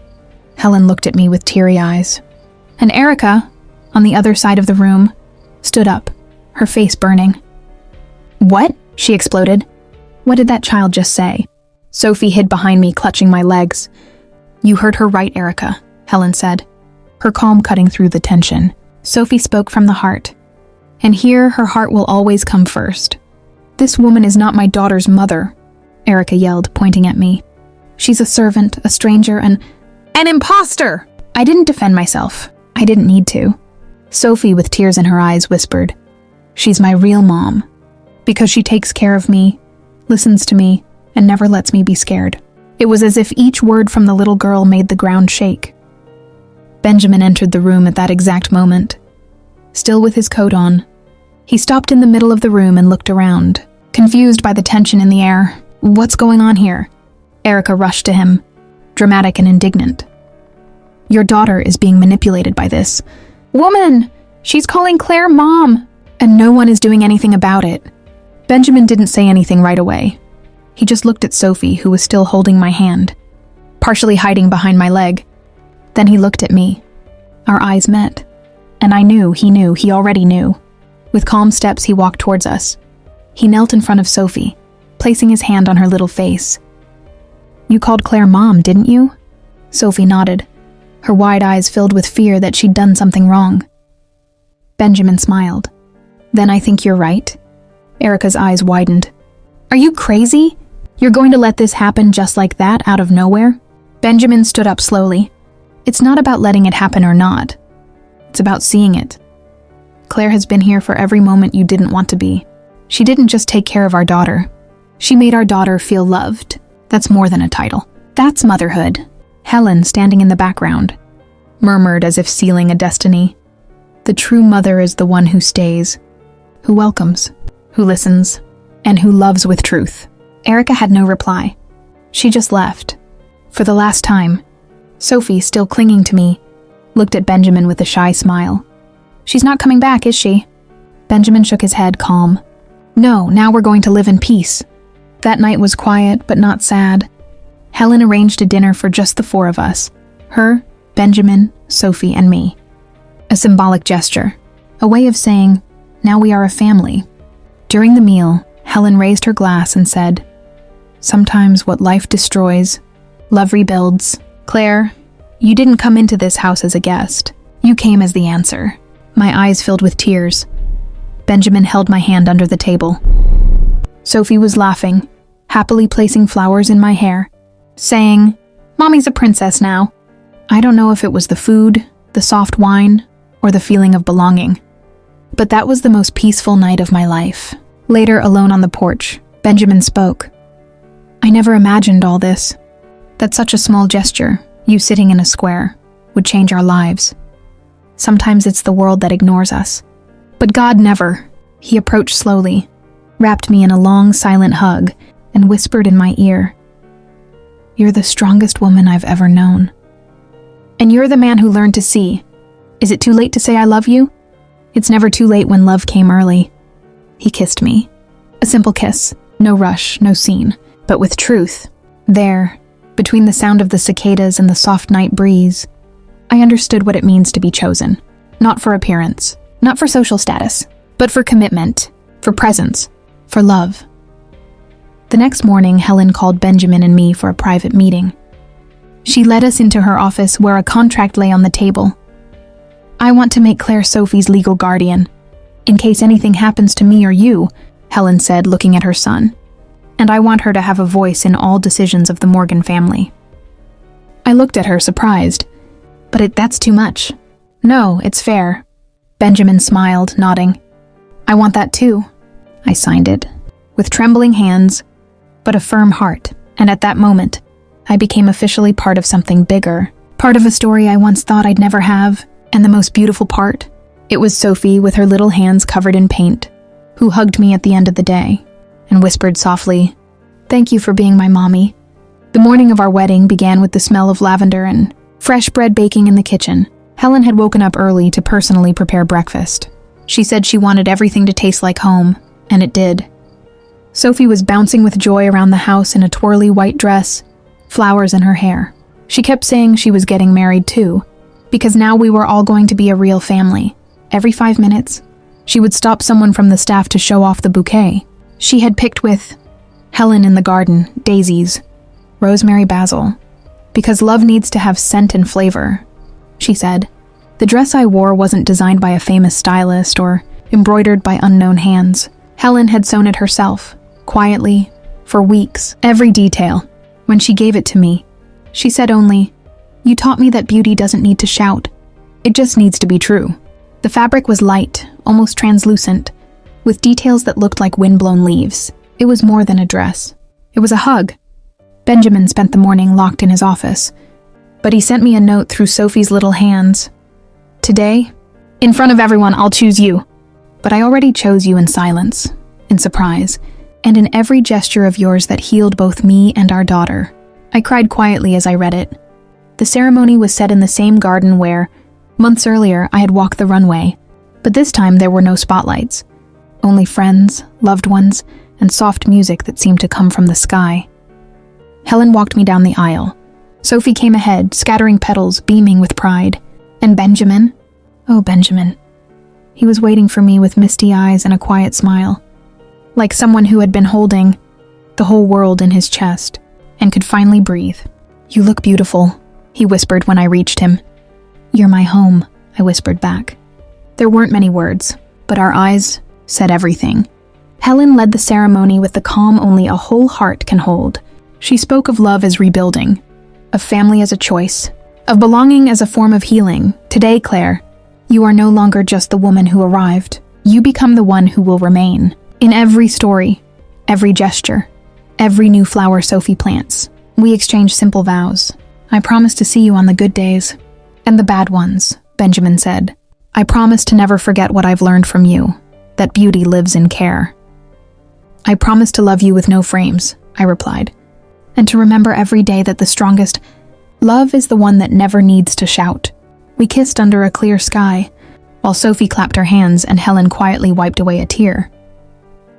Helen looked at me with teary eyes. And Erica, on the other side of the room, stood up, her face burning. "What?" she exploded. "What did that child just say?" Sophie hid behind me, clutching my legs. "You heard her right, Erica," Helen said, her calm cutting through the tension. Sophie spoke from the heart. And here her heart will always come first. "This woman is not my daughter's mother," Erica yelled, pointing at me. "She's a servant, a stranger, an imposter!" I didn't defend myself. I didn't need to. Sophie, with tears in her eyes, whispered, "She's my real mom. Because she takes care of me, listens to me, and never lets me be scared." It was as if each word from the little girl made the ground shake. Benjamin entered the room at that exact moment, still with his coat on. He stopped in the middle of the room and looked around, confused by the tension in the air. "What's going on here?" Erica rushed to him, dramatic and indignant. "Your daughter is being manipulated by this woman. She's calling Claire Mom, and no one is doing anything about it." Benjamin didn't say anything right away. He just looked at Sophie, who was still holding my hand, partially hiding behind my leg. Then he looked at me. Our eyes met, and I knew, he already knew. With calm steps, he walked towards us. He knelt in front of Sophie, placing his hand on her little face. "You called Claire Mom, didn't you?" Sophie nodded, her wide eyes filled with fear that she'd done something wrong. Benjamin smiled. "Then I think you're right." Erica's eyes widened. "Are you crazy? You're going to let this happen just like that, out of nowhere?" Benjamin stood up slowly. "It's not about letting it happen or not. It's about seeing it. Claire has been here for every moment you didn't want to be. She didn't just take care of our daughter. She made our daughter feel loved. That's more than a title. That's motherhood." Helen, standing in the background, murmured as if sealing a destiny. "The true mother is the one who stays, who welcomes, who listens, and who loves with truth." Erica had no reply. She just left. For the last time, Sophie, still clinging to me, looked at Benjamin with a shy smile. "She's not coming back, is she?" Benjamin shook his head, calm. "No, now we're going to live in peace." That night was quiet, but not sad. Helen arranged a dinner for just the 4 of us. Her, Benjamin, Sophie, and me. a symbolic gesture, a way of saying, now we are a family. During the meal, Helen raised her glass and said, sometimes what life destroys, love rebuilds. Claire, you didn't come into this house as a guest. You came as the answer. My eyes filled with tears. Benjamin held my hand under the table. Sophie was laughing, happily placing flowers in my hair, saying, Mommy's a princess now. I don't know if it was the food, the soft wine, or the feeling of belonging. But that was the most peaceful night of my life. Later, alone on the porch, Benjamin spoke. I never imagined all this. That such a small gesture, you sitting in a square, would change our lives. Sometimes it's the world that ignores us. But God never. He approached slowly, wrapped me in a long, silent hug, and whispered in my ear, you're the strongest woman I've ever known. And you're the man who learned to see. Is it too late to say I love you? It's never too late when love came early. He kissed me. A simple kiss, no rush, no scene, but with truth. There, between the sound of the cicadas and the soft night breeze, I understood what it means to be chosen. Not for appearance, not for social status, but for commitment, for presence, for love. The next morning, Helen called Benjamin and me for a private meeting. She led us into her office where a contract lay on the table. I want to make Claire Sophie's legal guardian, in case anything happens to me or you, Helen said, looking at her son. And I want her to have a voice in all decisions of the Morgan family. I looked at her, surprised. But that's too much. No, it's fair. Benjamin smiled, nodding. I want that too. I signed it, with trembling hands, but a firm heart. And at that moment, I became officially part of something bigger, part of a story I once thought I'd never have. And the most beautiful part, it was Sophie with her little hands covered in paint, who hugged me at the end of the day and whispered softly, thank you for being my mommy. The morning of our wedding began with the smell of lavender and fresh bread baking in the kitchen. Helen had woken up early to personally prepare breakfast. She said she wanted everything to taste like home, and it did. Sophie was bouncing with joy around the house in a twirly white dress, flowers in her hair. She kept saying she was getting married too, because now we were all going to be a real family. Every 5 minutes, she would stop someone from the staff to show off the bouquet she had picked with Helen in the garden, daisies, rosemary, basil, because love needs to have scent and flavor, she said. The dress I wore wasn't designed by a famous stylist or embroidered by unknown hands. Helen had sewn it herself, quietly, for weeks, every detail. When she gave it to me, she said only, you taught me that beauty doesn't need to shout. It just needs to be true. The fabric was light, almost translucent, with details that looked like windblown leaves. It was more than a dress. It was a hug. Benjamin spent the morning locked in his office, but he sent me a note through Sophie's little hands. Today, in front of everyone, I'll choose you. But I already chose you in silence, in surprise, and in every gesture of yours that healed both me and our daughter. I cried quietly as I read it. The ceremony was set in the same garden where, months earlier, I had walked the runway, but this time there were no spotlights. Only friends, loved ones, and soft music that seemed to come from the sky. Helen walked me down the aisle. Sophie came ahead, scattering petals, beaming with pride. And Benjamin? Oh, Benjamin. He was waiting for me with misty eyes and a quiet smile, like someone who had been holding the whole world in his chest and could finally breathe. You look beautiful, he whispered when I reached him. You're my home, I whispered back. There weren't many words, but our eyes said everything. Helen led the ceremony with the calm only a whole heart can hold. She spoke of love as rebuilding, of family as a choice, of belonging as a form of healing. Today, Claire, you are no longer just the woman who arrived. You become the one who will remain. In every story, every gesture, every new flower Sophie plants, we exchange simple vows. I promise to see you on the good days and the bad ones, Benjamin said. I promise to never forget what I've learned from you, that beauty lives in care. I promise to love you with no frames, I replied, and to remember every day that the strongest love is the one that never needs to shout. We kissed under a clear sky, while Sophie clapped her hands and Helen quietly wiped away a tear.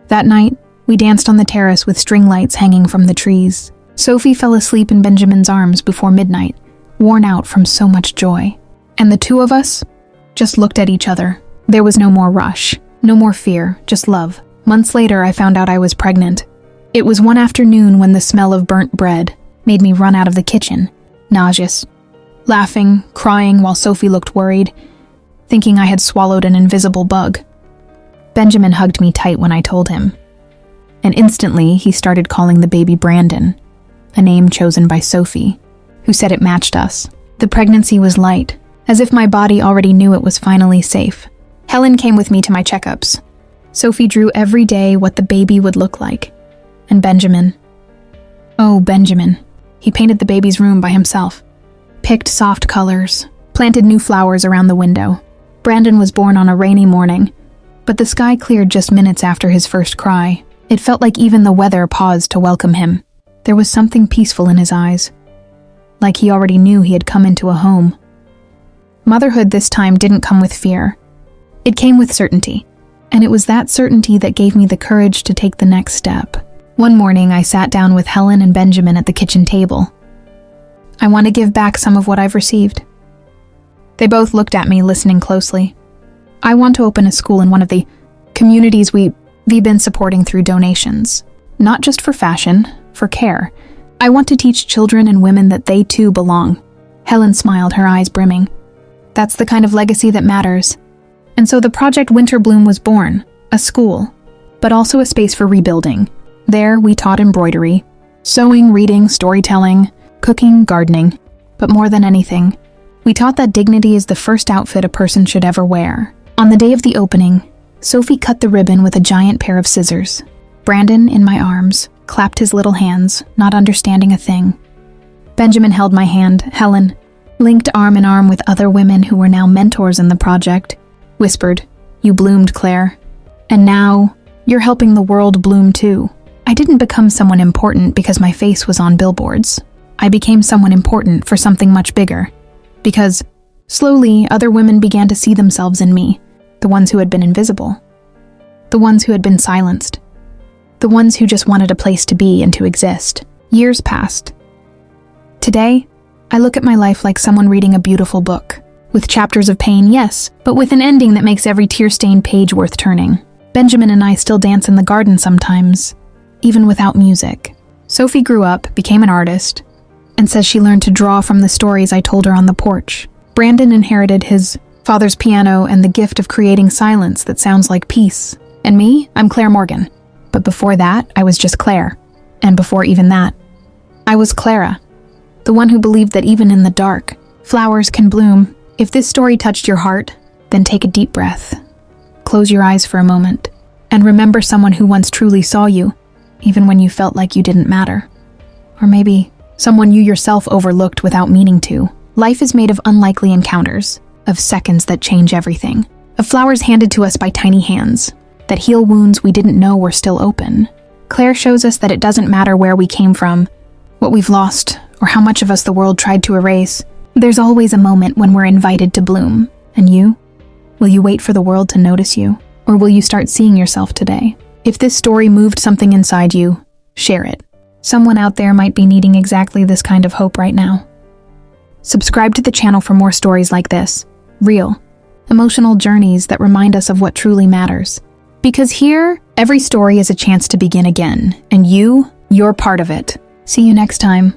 That night, we danced on the terrace with string lights hanging from the trees. Sophie fell asleep in Benjamin's arms before midnight, worn out from so much joy. And the two of us, just looked at each other. There was no more rush, no more fear, just love. Months later, I found out I was pregnant. It was one afternoon when the smell of burnt bread made me run out of the kitchen, nauseous, laughing, crying while Sophie looked worried, thinking I had swallowed an invisible bug. Benjamin hugged me tight when I told him, and instantly he started calling the baby Brandon, a name chosen by Sophie, who said it matched us. The pregnancy was light, as if my body already knew it was finally safe. Helen came with me to my checkups. Sophie drew every day what the baby would look like. And Benjamin. Oh, Benjamin. He painted the baby's room by himself, picked soft colors, planted new flowers around the window. Brandon was born on a rainy morning, but the sky cleared just minutes after his first cry. It felt like even the weather paused to welcome him. There was something peaceful in his eyes, like he already knew he had come into a home. Motherhood this time didn't come with fear. It came with certainty, and it was that certainty that gave me the courage to take the next step. One morning, I sat down with Helen and Benjamin at the kitchen table. I want to give back some of what I've received. They both looked at me, listening closely. I want to open a school in one of the communities we've been supporting through donations. Not just for fashion, for care. I want to teach children and women that they too belong. Helen smiled, her eyes brimming. That's the kind of legacy that matters. And so the Project Winter Bloom was born, a school, but also a space for rebuilding. There, we taught embroidery, sewing, reading, storytelling, cooking, gardening. But more than anything, we taught that dignity is the first outfit a person should ever wear. On the day of the opening, Sophie cut the ribbon with a giant pair of scissors. Brandon, in my arms, clapped his little hands, not understanding a thing. Benjamin held my hand. Helen, linked arm in arm with other women who were now mentors in the project, whispered, "You bloomed, Claire. And now, you're helping the world bloom too." I didn't become someone important because my face was on billboards. I became someone important for something much bigger. Because, slowly, other women began to see themselves in me, the ones who had been invisible, the ones who had been silenced, the ones who just wanted a place to be and to exist. Years passed. Today, I look at my life like someone reading a beautiful book, with chapters of pain, yes, but with an ending that makes every tear-stained page worth turning. Benjamin and I still dance in the garden sometimes, even without music. Sophie grew up, became an artist, and says she learned to draw from the stories I told her on the porch. Brandon inherited his father's piano and the gift of creating silence that sounds like peace. And me, I'm Claire Morgan. But before that, I was just Claire. And before even that, I was Clara, the one who believed that even in the dark, flowers can bloom. If this story touched your heart, then take a deep breath. Close your eyes for a moment, and remember someone who once truly saw you, even when you felt like you didn't matter. Or maybe someone you yourself overlooked without meaning to. Life is made of unlikely encounters, of seconds that change everything, of flowers handed to us by tiny hands, that heal wounds we didn't know were still open. Claire shows us that it doesn't matter where we came from, what we've lost, or how much of us the world tried to erase. There's always a moment when we're invited to bloom. And you? Will you wait for the world to notice you? Or will you start seeing yourself today? If this story moved something inside you, share it. Someone out there might be needing exactly this kind of hope right now. Subscribe to the channel for more stories like this. Real, emotional journeys that remind us of what truly matters. Because here, every story is a chance to begin again. And you're part of it. See you next time.